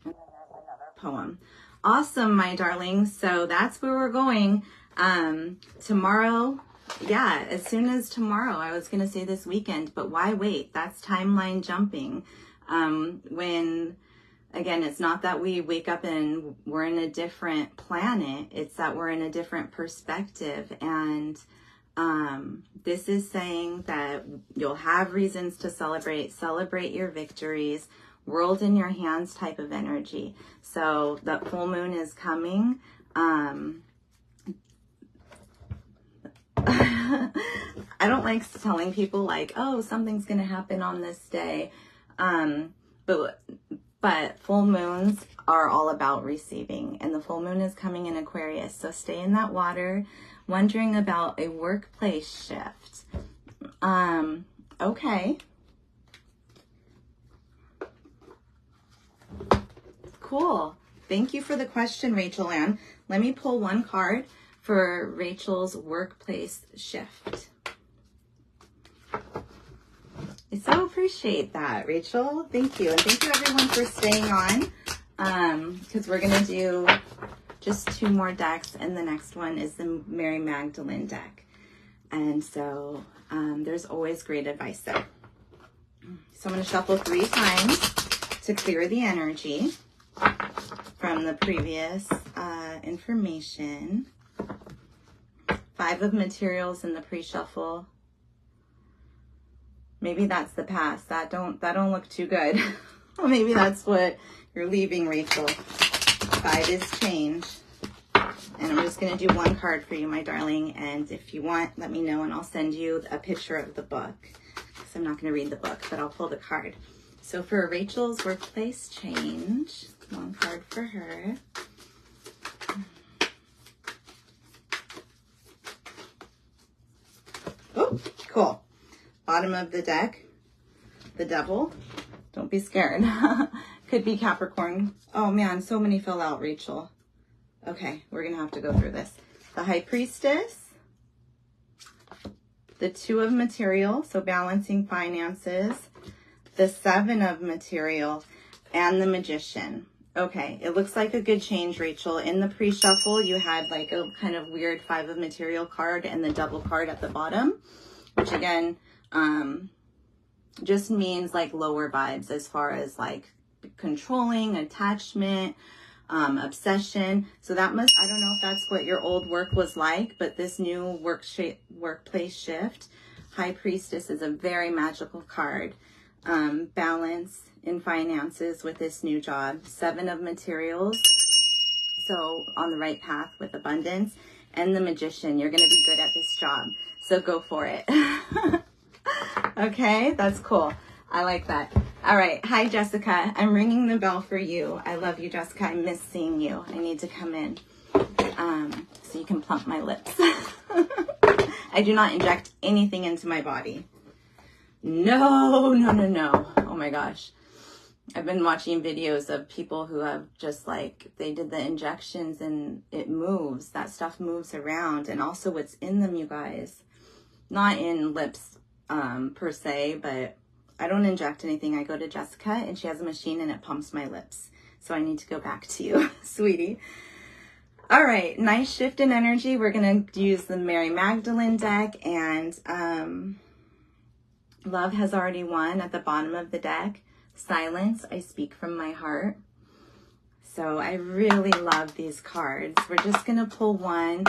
then there's another poem. Awesome, my darlings. So that's where we're going. Tomorrow, yeah, as soon as tomorrow. I was going to say this weekend, but why wait? That's timeline jumping. When, again, it's not that we wake up and we're in a different planet. It's that we're in a different perspective. And this is saying that you'll have reasons to celebrate your victories, world in your hands type of energy. So the full moon is coming. I don't like telling people like, oh, something's going to happen on this day. But full moons are all about receiving, and the full moon is coming in Aquarius. So stay in that water, wondering about a workplace shift. Okay. Cool. Thank you for the question, Rachel Ann. Let me pull one card for Rachel's workplace shift. I so appreciate that, Rachel. Thank you. And thank you everyone for staying on, because we're going to do just 2 more decks, and the next one is the Mary Magdalene deck. And so there's always great advice there. So I'm going to shuffle 3 times to clear the energy from the previous information. 5 of materials in the pre-shuffle. Maybe that's the past. That don't look too good. Well, maybe that's what you're leaving, Rachel. 5 is change. And I'm just going to do 1 card for you, my darling. And if you want, let me know and I'll send you a picture of the book. Because I'm not going to read the book, but I'll pull the card. So for Rachel's workplace change, 1 card for her. Oh, cool. Bottom of the deck, the devil. Don't be scared. Could be Capricorn. Oh man, so many fell out, Rachel. Okay, we're gonna have to go through this. The High Priestess, the 2 of material, so balancing finances, the 7 of material, and the Magician. Okay, it looks like a good change, Rachel. In the pre-shuffle, you had like a kind of weird 5 of material card and the double card at the bottom, which again, just means like lower vibes as far as like controlling, attachment, obsession. So that must, I don't know if that's what your old work was like, but this new workplace shift, High Priestess, is a very magical card. Balance in finances with this new job. 7 of materials, so on the right path with abundance. And the Magician, you're going to be good at this job, so go for it. Okay, that's cool. I like that. All right. Hi, Jessica. I'm ringing the bell for you. I love you, Jessica. I miss seeing you. I need to come in so you can plump my lips. I do not inject anything into my body. No. Oh my gosh. I've been watching videos of people who have just like, they did the injections and it moves. That stuff moves around. And also what's in them, you guys. Not in lips per se, but I don't inject anything. I go to Jessica and she has a machine and it pumps my lips. So I need to go back to you, sweetie. All right, nice shift in energy. We're going to use the Mary Magdalene deck, and love has already won at the bottom of the deck. Silence, I speak from my heart. So I really love these cards. We're just going to pull one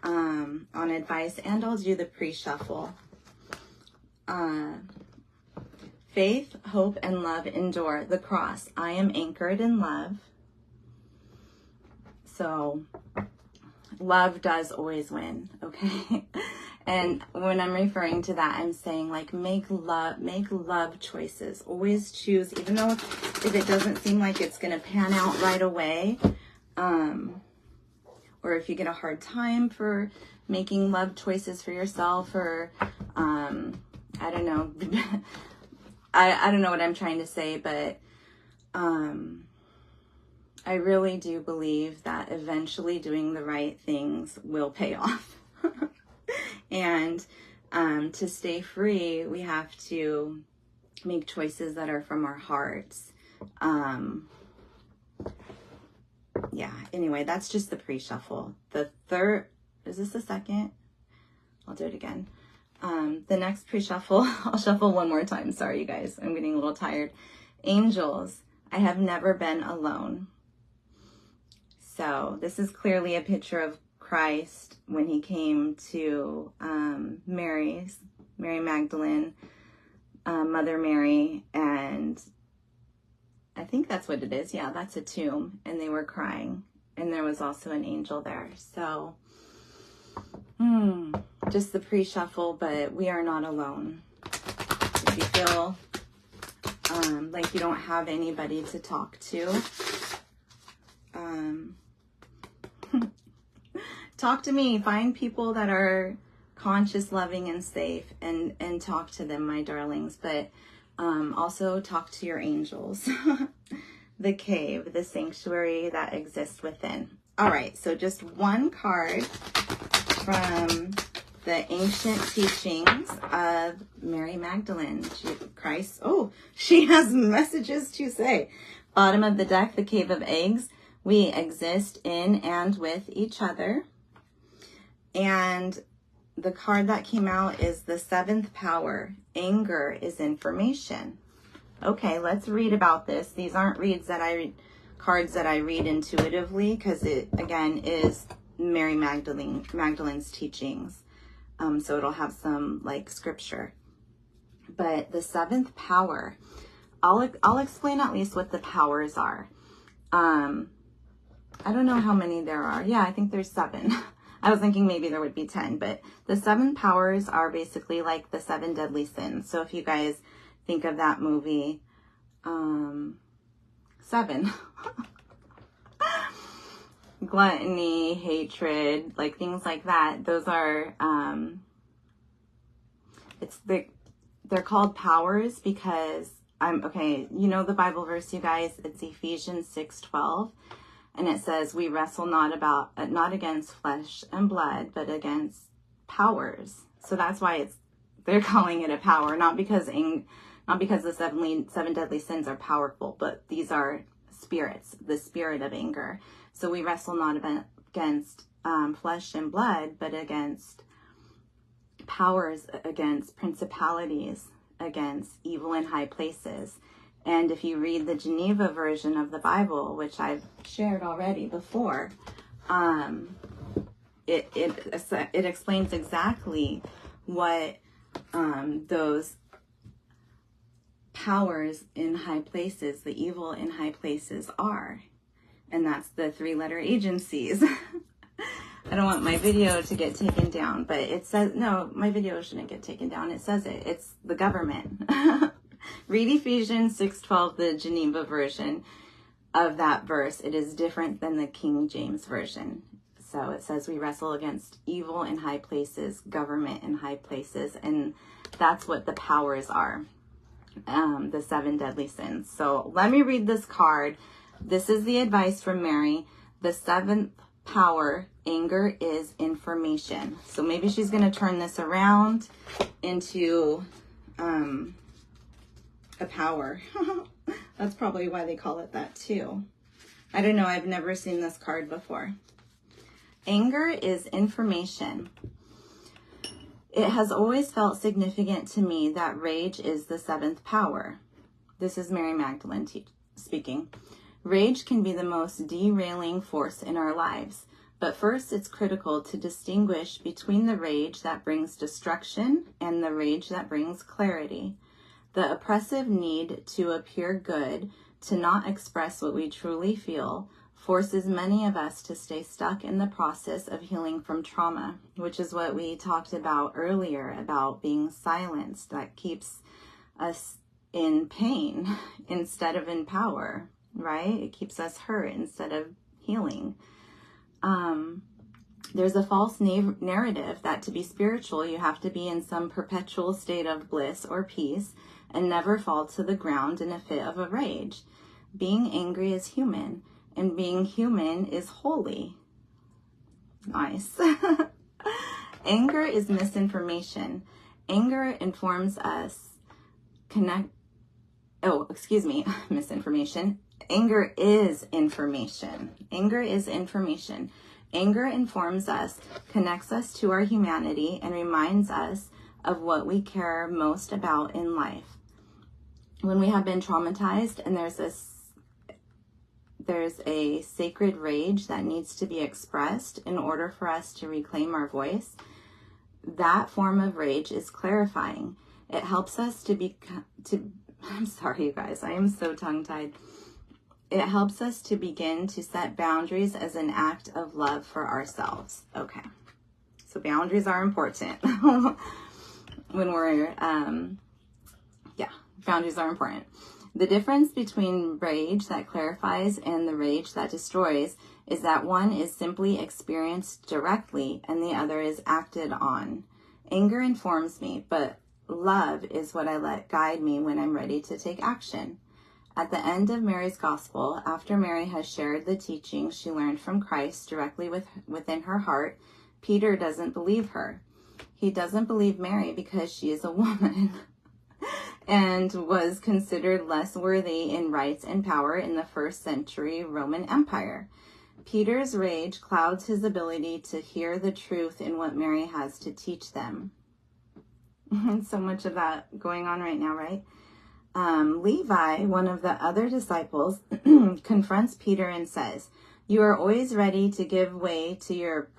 on advice, and I'll do the pre-shuffle. Faith, hope, and love endure. The cross. I am anchored in love. So love does always win, okay? And when I'm referring to that, I'm saying like make love choices. Always choose, even though if it doesn't seem like it's going to pan out right away, or if you get a hard time for making love choices for yourself, or I don't know. I don't know what I'm trying to say, but I really do believe that eventually doing the right things will pay off. And to stay free, we have to make choices that are from our hearts. yeah, anyway, that's just the pre-shuffle. The third, is this the second? I'll do it again. The next pre-shuffle, I'll shuffle one more time. Sorry, you guys, I'm getting a little tired. Angels, I have never been alone. So this is clearly a picture of Christ when he came to Mary Magdalene, Mother Mary, and I think that's what it is. Yeah, that's a tomb, and they were crying, and there was also an angel there. So, just the pre-shuffle, but we are not alone. If you feel like you don't have anybody to talk to, talk to me. Find people that are conscious, loving, and safe, and talk to them, my darlings. But also talk to your angels. The cave, the sanctuary that exists within. All right, so just one card from the ancient teachings of Mary Magdalene. Christ, oh, she has messages to say. Bottom of the deck, the cave of eggs. We exist in and with each other. And the card that came out is the seventh power. Anger is information. Okay, let's read about this. These aren't cards that I read intuitively, because it, again, is Mary Magdalene's teachings. So it'll have some, like, scripture. But the seventh power, I'll explain at least what the powers are. I don't know how many there are. Yeah, I think there's 7. I was thinking maybe there would be 10, but the 7 powers are basically like the 7 deadly sins. So if you guys think of that movie, 7, gluttony, hatred, like things like that. Those are, they're called powers because okay, you know the Bible verse, you guys, it's Ephesians 6:12. And it says, we wrestle not against flesh and blood, but against powers. So that's why they're calling it a power, not because the 7 deadly sins are powerful, but these are spirits, the spirit of anger. So we wrestle not against flesh and blood, but against powers, against principalities, against evil in high places. And if you read the Geneva version of the Bible, which I've shared already before, it explains exactly what those powers in high places, the evil in high places are. And that's the 3-letter agencies. I don't want my video to get taken down, but it says, no, my video shouldn't get taken down. It says it. It's the government. Read Ephesians 6:12, the Geneva version of that verse. It is different than the King James version. So it says we wrestle against evil in high places, government in high places, and that's what the powers are, the 7 deadly sins. So let me read this card. This is the advice from Mary. The 7th power, anger is information. So maybe she's going to turn this around into a power. That's probably why they call it that too. I don't know. I've never seen this card before. Anger is information. It has always felt significant to me that rage is the 7th power. This is Mary Magdalene speaking. Rage can be the most derailing force in our lives, but first it's critical to distinguish between the rage that brings destruction and the rage that brings clarity. The oppressive need to appear good, to not express what we truly feel, forces many of us to stay stuck in the process of healing from trauma, which is what we talked about earlier, about being silenced. That keeps us in pain instead of in power, right? It keeps us hurt instead of healing. There's a false narrative that to be spiritual, you have to be in some perpetual state of bliss or peace and never fall to the ground in a fit of a rage. Being angry is human, and being human is holy. Nice. Anger is misinformation. Anger informs us misinformation. Anger is information. Anger is information. Anger informs us, connects us to our humanity, and reminds us of what we care most about in life. When we have been traumatized and there's a sacred rage that needs to be expressed in order for us to reclaim our voice, that form of rage is clarifying. It helps us I'm sorry, you guys, I am so tongue-tied. It helps us to begin to set boundaries as an act of love for ourselves. Okay, so boundaries are important. When we're, boundaries are important. The difference between rage that clarifies and the rage that destroys is that one is simply experienced directly and the other is acted on. Anger informs me, but love is what I let guide me when I'm ready to take action. At the end of Mary's gospel, after Mary has shared the teaching she learned from Christ directly within her heart, Peter doesn't believe her. He doesn't believe Mary because she is a woman and was considered less worthy in rights and power in the first century Roman Empire. Peter's rage clouds his ability to hear the truth in what Mary has to teach them. So much of that going on right now, right? Levi, one of the other disciples, confronts Peter and says, "You are always ready to give way to your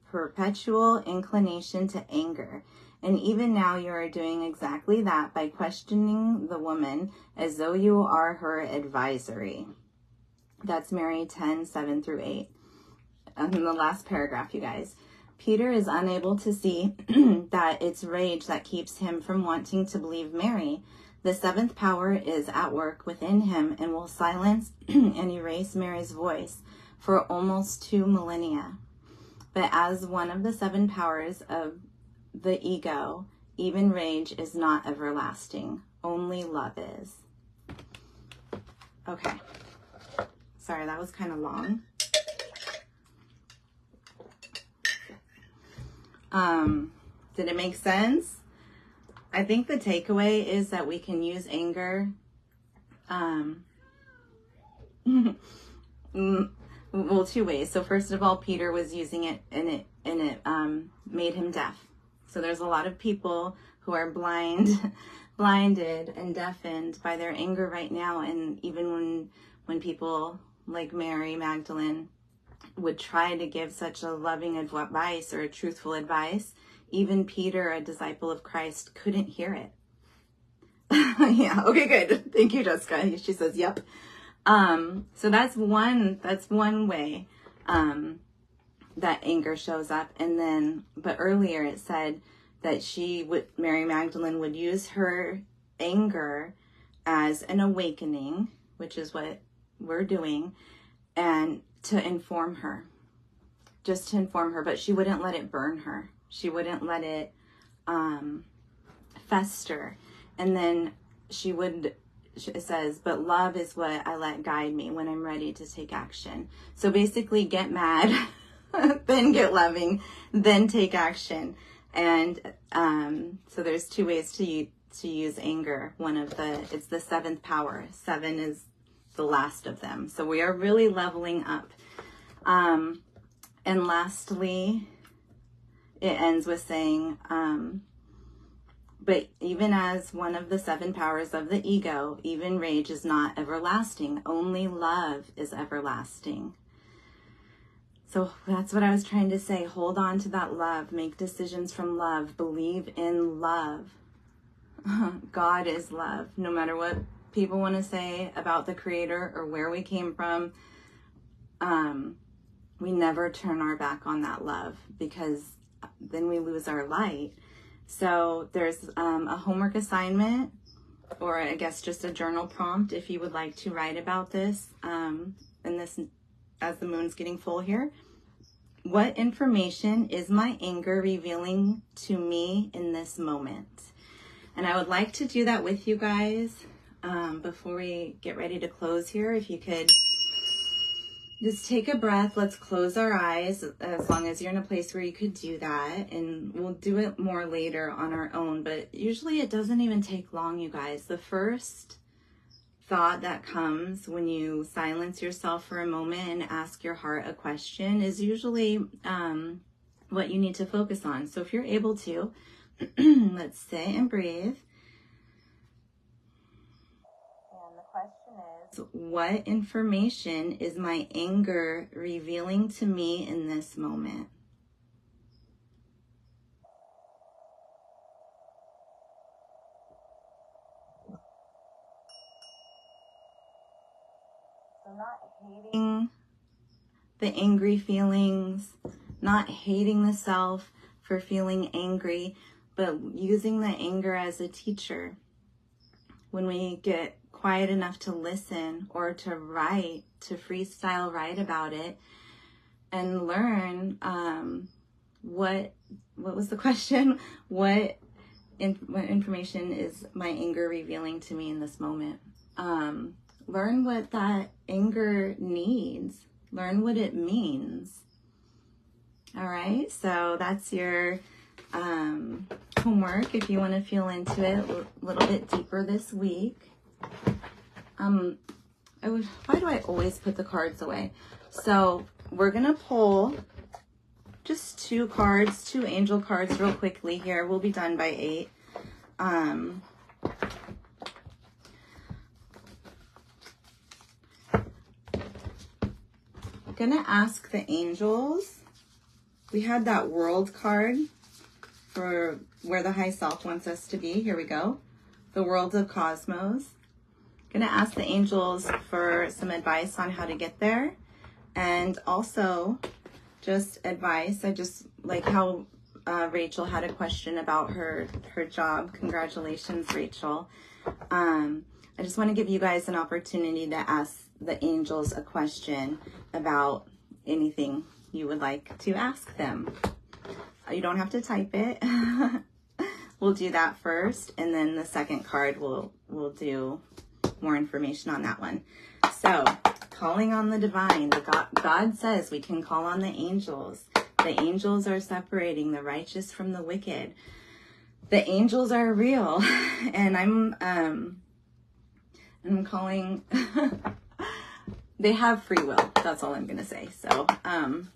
perpetual inclination to anger. And even now you are doing exactly that by questioning the woman as though you are her advisory." That's Mary 10:7-8. In the last paragraph, you guys. Peter is unable to see that it's rage that keeps him from wanting to believe Mary. The seventh power is at work within him and will silence and erase Mary's voice for almost 2 millennia. But as one of the 7 powers of the ego, even rage is not everlasting. Only love is. Okay. Sorry, that was kind of long. Did it make sense? I think the takeaway is that we can use anger well, 2 ways. So first of all, Peter was using it and it made him deaf. So there's a lot of people who are blinded and deafened by their anger right now. And even when people like Mary Magdalene would try to give such a loving advice or a truthful advice, even Peter, a disciple of Christ, couldn't hear it. Yeah, okay, good. Thank you, Jessica. She says, yep. So that's one way that anger shows up. And then, but earlier it said that Mary Magdalene would use her anger as an awakening, which is what we're doing, and to inform her, just to inform her, but she wouldn't let it burn her. She wouldn't let it fester. And then it says, but love is what I let guide me when I'm ready to take action. So basically get mad, then get loving, then take action. And so there's 2 ways to use anger. It's the 7th power. 7 is the last of them. So we are really leveling up. And lastly, it ends with saying, but even as one of the 7 powers of the ego, even rage is not everlasting. Only love is everlasting. So that's what I was trying to say. Hold on to that love. Make decisions from love. Believe in love. God is love. No matter what people want to say about the Creator or where we came from, we never turn our back on that love, because then we lose our light. So there's a homework assignment, or I guess just a journal prompt if you would like to write about this, as the moon's getting full here. What information is my anger revealing to me in this moment? And I would like to do that with you guys before we get ready to close here. If you could just take a breath. Let's close our eyes, as long as you're in a place where you could do that. And we'll do it more later on our own. But usually it doesn't even take long, you guys. The first thought that comes when you silence yourself for a moment and ask your heart a question is usually what you need to focus on. So if you're able to, let's sit and breathe. And the question is, what information is my anger revealing to me in this moment? So not hating the angry feelings, not hating the self for feeling angry, but using the anger as a teacher. When we get quiet enough to listen or to write, to freestyle write about it and learn what was the question? What information is my anger revealing to me in this moment? Learn what that anger needs. Learn what it means. All right, so that's your homework if you want to feel into it a little bit deeper this week. Why do I always put the cards away? So we're going to pull just 2 cards, 2 angel cards real quickly here. We'll be done by 8. Gonna ask the angels. We had that world card for where the high self wants us to be. Here we go. The world of cosmos. Gonna ask the angels for some advice on how to get there. And also just advice. I just like how Rachel had a question about her job. Congratulations, Rachel. I just want to give you guys an opportunity to ask the angels a question about anything you would like to ask them. You don't have to type it. We'll do that first, and then the second card we'll do more information on that one. So, calling on the divine. God says we can call on the angels. The angels are separating the righteous from the wicked. The angels are real, and I'm calling. They have free will. That's all I'm going to say. So,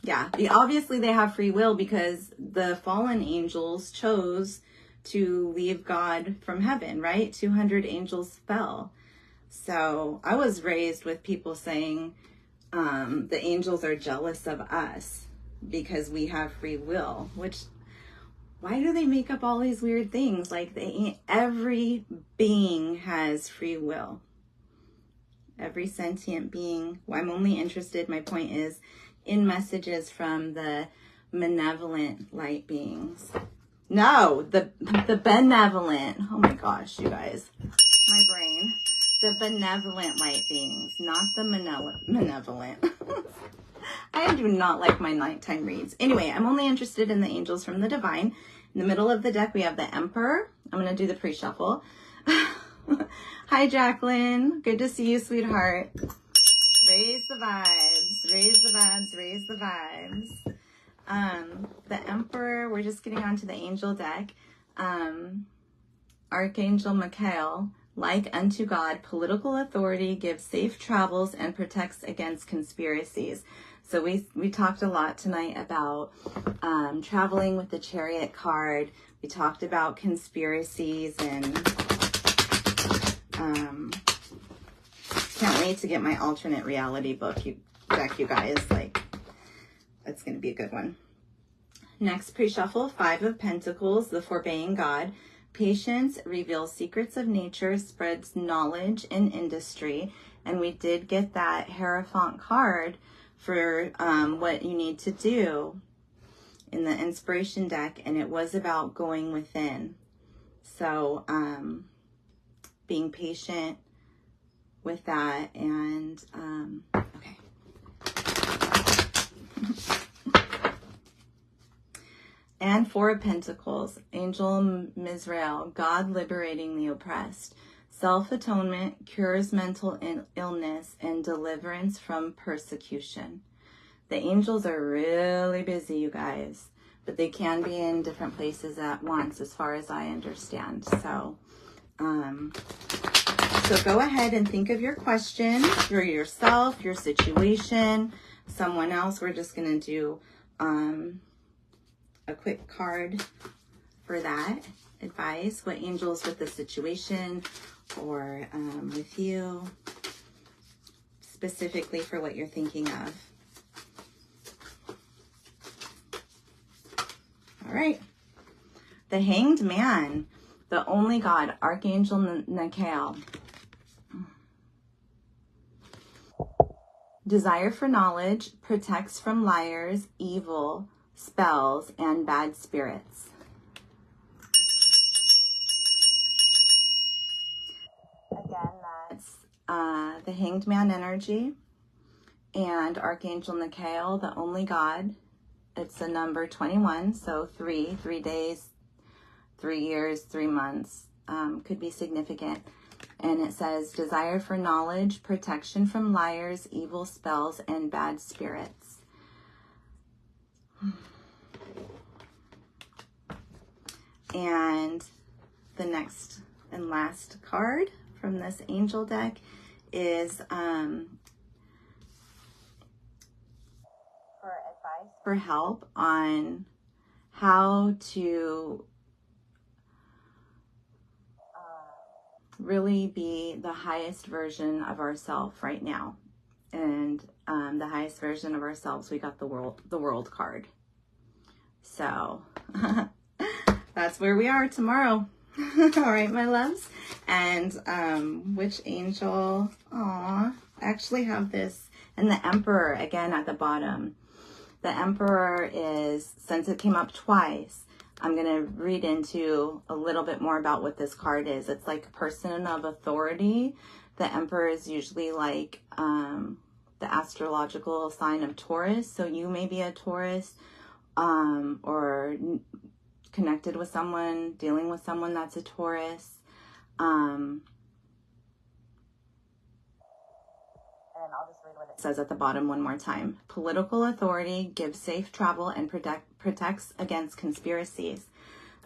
yeah, obviously they have free will because the fallen angels chose to leave God from heaven, right? 200 angels fell. So I was raised with people saying the angels are jealous of us because we have free will, which, why do they make up all these weird things? Like every being has free will. Every sentient being. Well, I'm only interested, my point is, in messages from the malevolent light beings. No, the benevolent. Oh my gosh, you guys. My brain. The benevolent light beings, not the malevolent. I do not like my nighttime reads. Anyway, I'm only interested in the angels from the divine. In the middle of the deck, we have the Emperor. I'm going to do the pre-shuffle. Hi, Jacqueline. Good to see you, sweetheart. Raise the vibes. Raise the vibes. Raise the vibes. The Emperor, we're just getting onto the angel deck. Archangel Michael, like unto God, political authority, gives safe travels and protects against conspiracies. So we talked a lot tonight about traveling with the Chariot card. We talked about conspiracies and can't wait to get my alternate reality book deck, you guys. Like, it's going to be a good one. Next pre-shuffle, 5 of Pentacles, the Forbearing God. Patience reveals secrets of nature, spreads knowledge in industry. And we did get that Hierophant card for what you need to do in the inspiration deck. And it was about going within. So, being patient with that. And, okay. And 4 of Pentacles, Angel Mizrael, God liberating the oppressed. Self-atonement cures mental illness and deliverance from persecution. The angels are really busy, you guys, but they can be in different places at once, as far as I understand. So, So go ahead and think of your question for yourself, your situation, someone else. We're just going to do a quick card for that advice. What angels with the situation or with you, specifically for what you're thinking of. All right. The Hanged Man, the only God, Archangel Michael. Desire for knowledge, protects from liars, evil, spells, and bad spirits. Again, that's the Hanged Man energy and Archangel Michael, the only God. It's the number 21, so 3 days, 3 years, 3 months could be significant. And it says, desire for knowledge, protection from liars, evil spells, and bad spirits. And the next and last card from this angel deck is for advice, for help on how to really be the highest version of ourselves right now. And the highest version of ourselves, we got the world card. So that's where we are tomorrow. All right, my loves. And which angel? Aw, I actually have this. And the Emperor again at the bottom. The Emperor is, since it came up twice, I'm going to read into a little bit more about what this card is. It's like a person of authority. The Emperor is usually like the astrological sign of Taurus. So you may be a Taurus or connected with someone, dealing with someone that's a Taurus. And I'll just read what it says at the bottom one more time. Political authority, gives safe travel, and protects against conspiracies.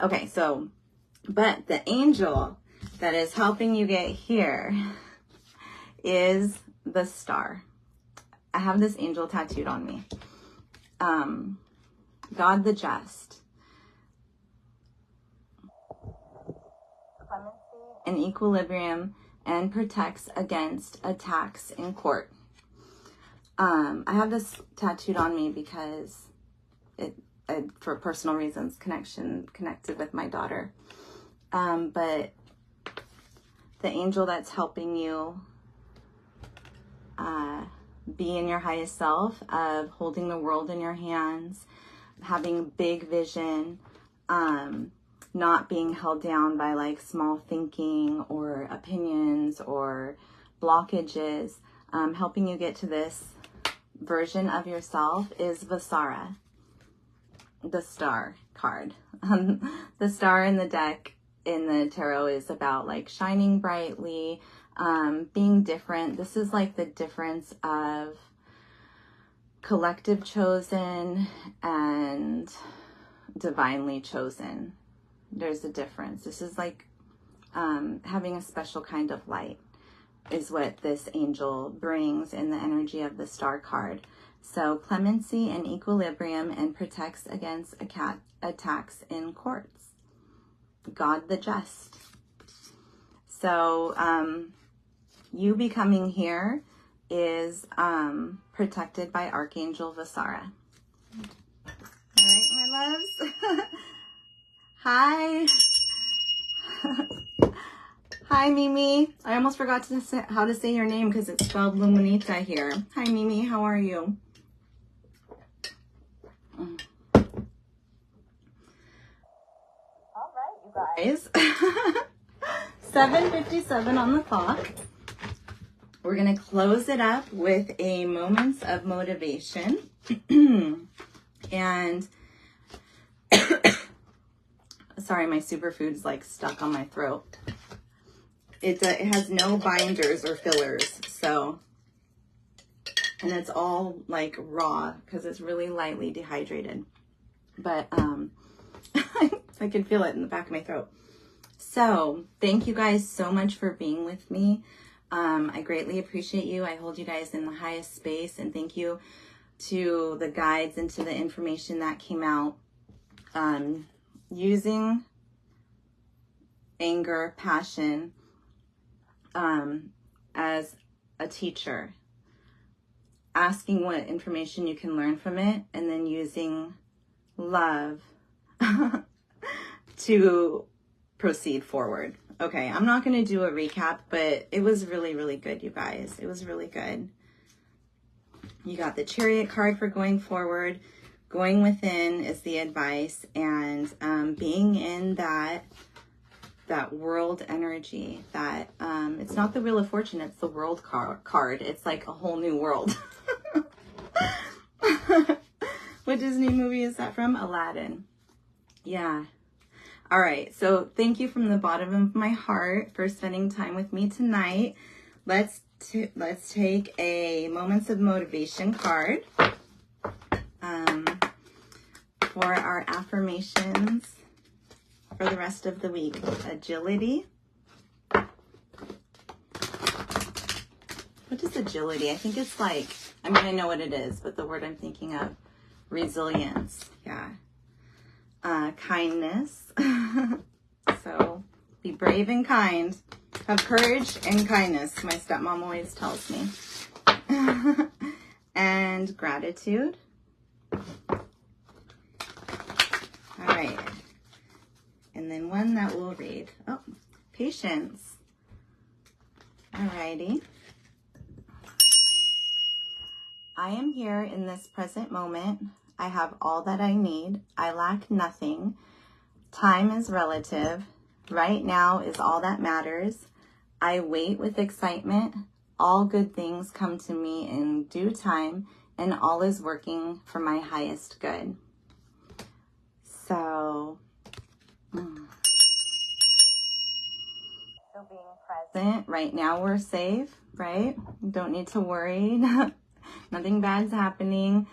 Okay, so, but the angel that is helping you get here is the star. I have this angel tattooed on me. God the Just. Clemency and equilibrium, and protects against attacks in court. I have this tattooed on me because for personal reasons, connected with my daughter. But the angel that's helping you be in your highest self, of holding the world in your hands, having big vision, not being held down by like small thinking or opinions or blockages, helping you get to this version of yourself is Visara, the star card. The star in the deck in the tarot is about like shining brightly, being different. This is like the difference of collective chosen and divinely chosen. There's a difference. This is like having a special kind of light is what this angel brings in the energy of the star card. So clemency and equilibrium, and protects against attacks in courts. God the Just. So you becoming here is protected by Archangel Visara. All right, my loves. Hi. Hi, Mimi. I almost forgot to say how to say your name because it's spelled Luminita here. Hi, Mimi. How are you? All right, you guys. 7:57 on the clock. We're going to close it up with a moments of motivation. And sorry, my superfood's like stuck on my throat. It has no binders or fillers, so, and it's all like raw because it's really lightly dehydrated, but I can feel it in the back of my throat. So thank you guys so much for being with me. I greatly appreciate you. I hold you guys in the highest space, and thank you to the guides and to the information that came out. Using anger, passion, as a teacher, asking what information you can learn from it, and then using love to proceed forward. Okay, I'm not going to do a recap, but it was really, really good, you guys. It was really good. You got the Chariot card for going forward. Going within is the advice, and being in that world energy, that it's not the Wheel of Fortune, it's the World card. It's like a whole new world. What Disney movie is that from? Aladdin. Yeah. All right, so thank you from the bottom of my heart for spending time with me tonight. Let's take a Moments of Motivation card for our affirmations for the rest of the week. Agility. What is agility? I think it's like, I mean, I know what it is, but the word I'm thinking of, resilience. Yeah. Kindness. So be brave and kind. Have courage and kindness, my stepmom always tells me. And gratitude. All right. And then one that we'll read. Oh, patience. All righty. I am here in this present moment. I have all that I need. I lack nothing. Time is relative. Right now is all that matters. I wait with excitement. All good things come to me in due time, and all is working for my highest good. So being present. Right now we're safe, right? Don't need to worry. Nothing bad's happening.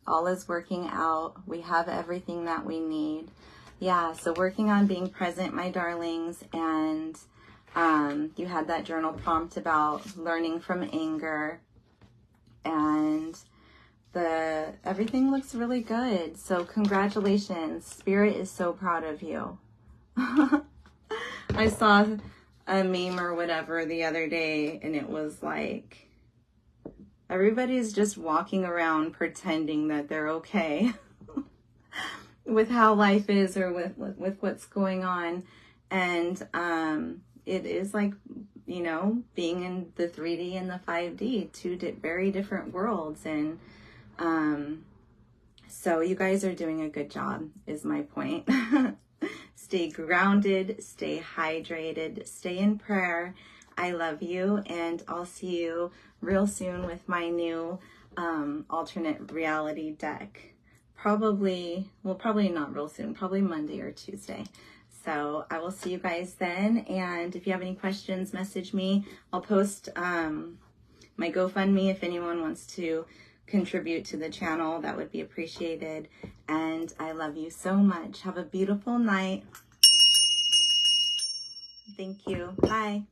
All is working out. We have everything that we need. Yeah, so working on being present, my darlings. And you had that journal prompt about learning from anger. And everything looks really good. So congratulations. Spirit is so proud of you. I saw a meme or whatever the other day, and it was like, everybody's just walking around pretending that they're okay with how life is, or with what's going on. And it is like, you know, being in the 3D and the 5D, two very different worlds. And so you guys are doing a good job, is my point. Stay grounded, stay hydrated, stay in prayer. I love you, and I'll see you real soon with my new alternate reality deck. Probably not real soon, probably Monday or Tuesday. So I will see you guys then, and if you have any questions, message me. I'll post my GoFundMe if anyone wants to contribute to the channel. That would be appreciated. And I love you so much. Have a beautiful night. Thank you. Bye.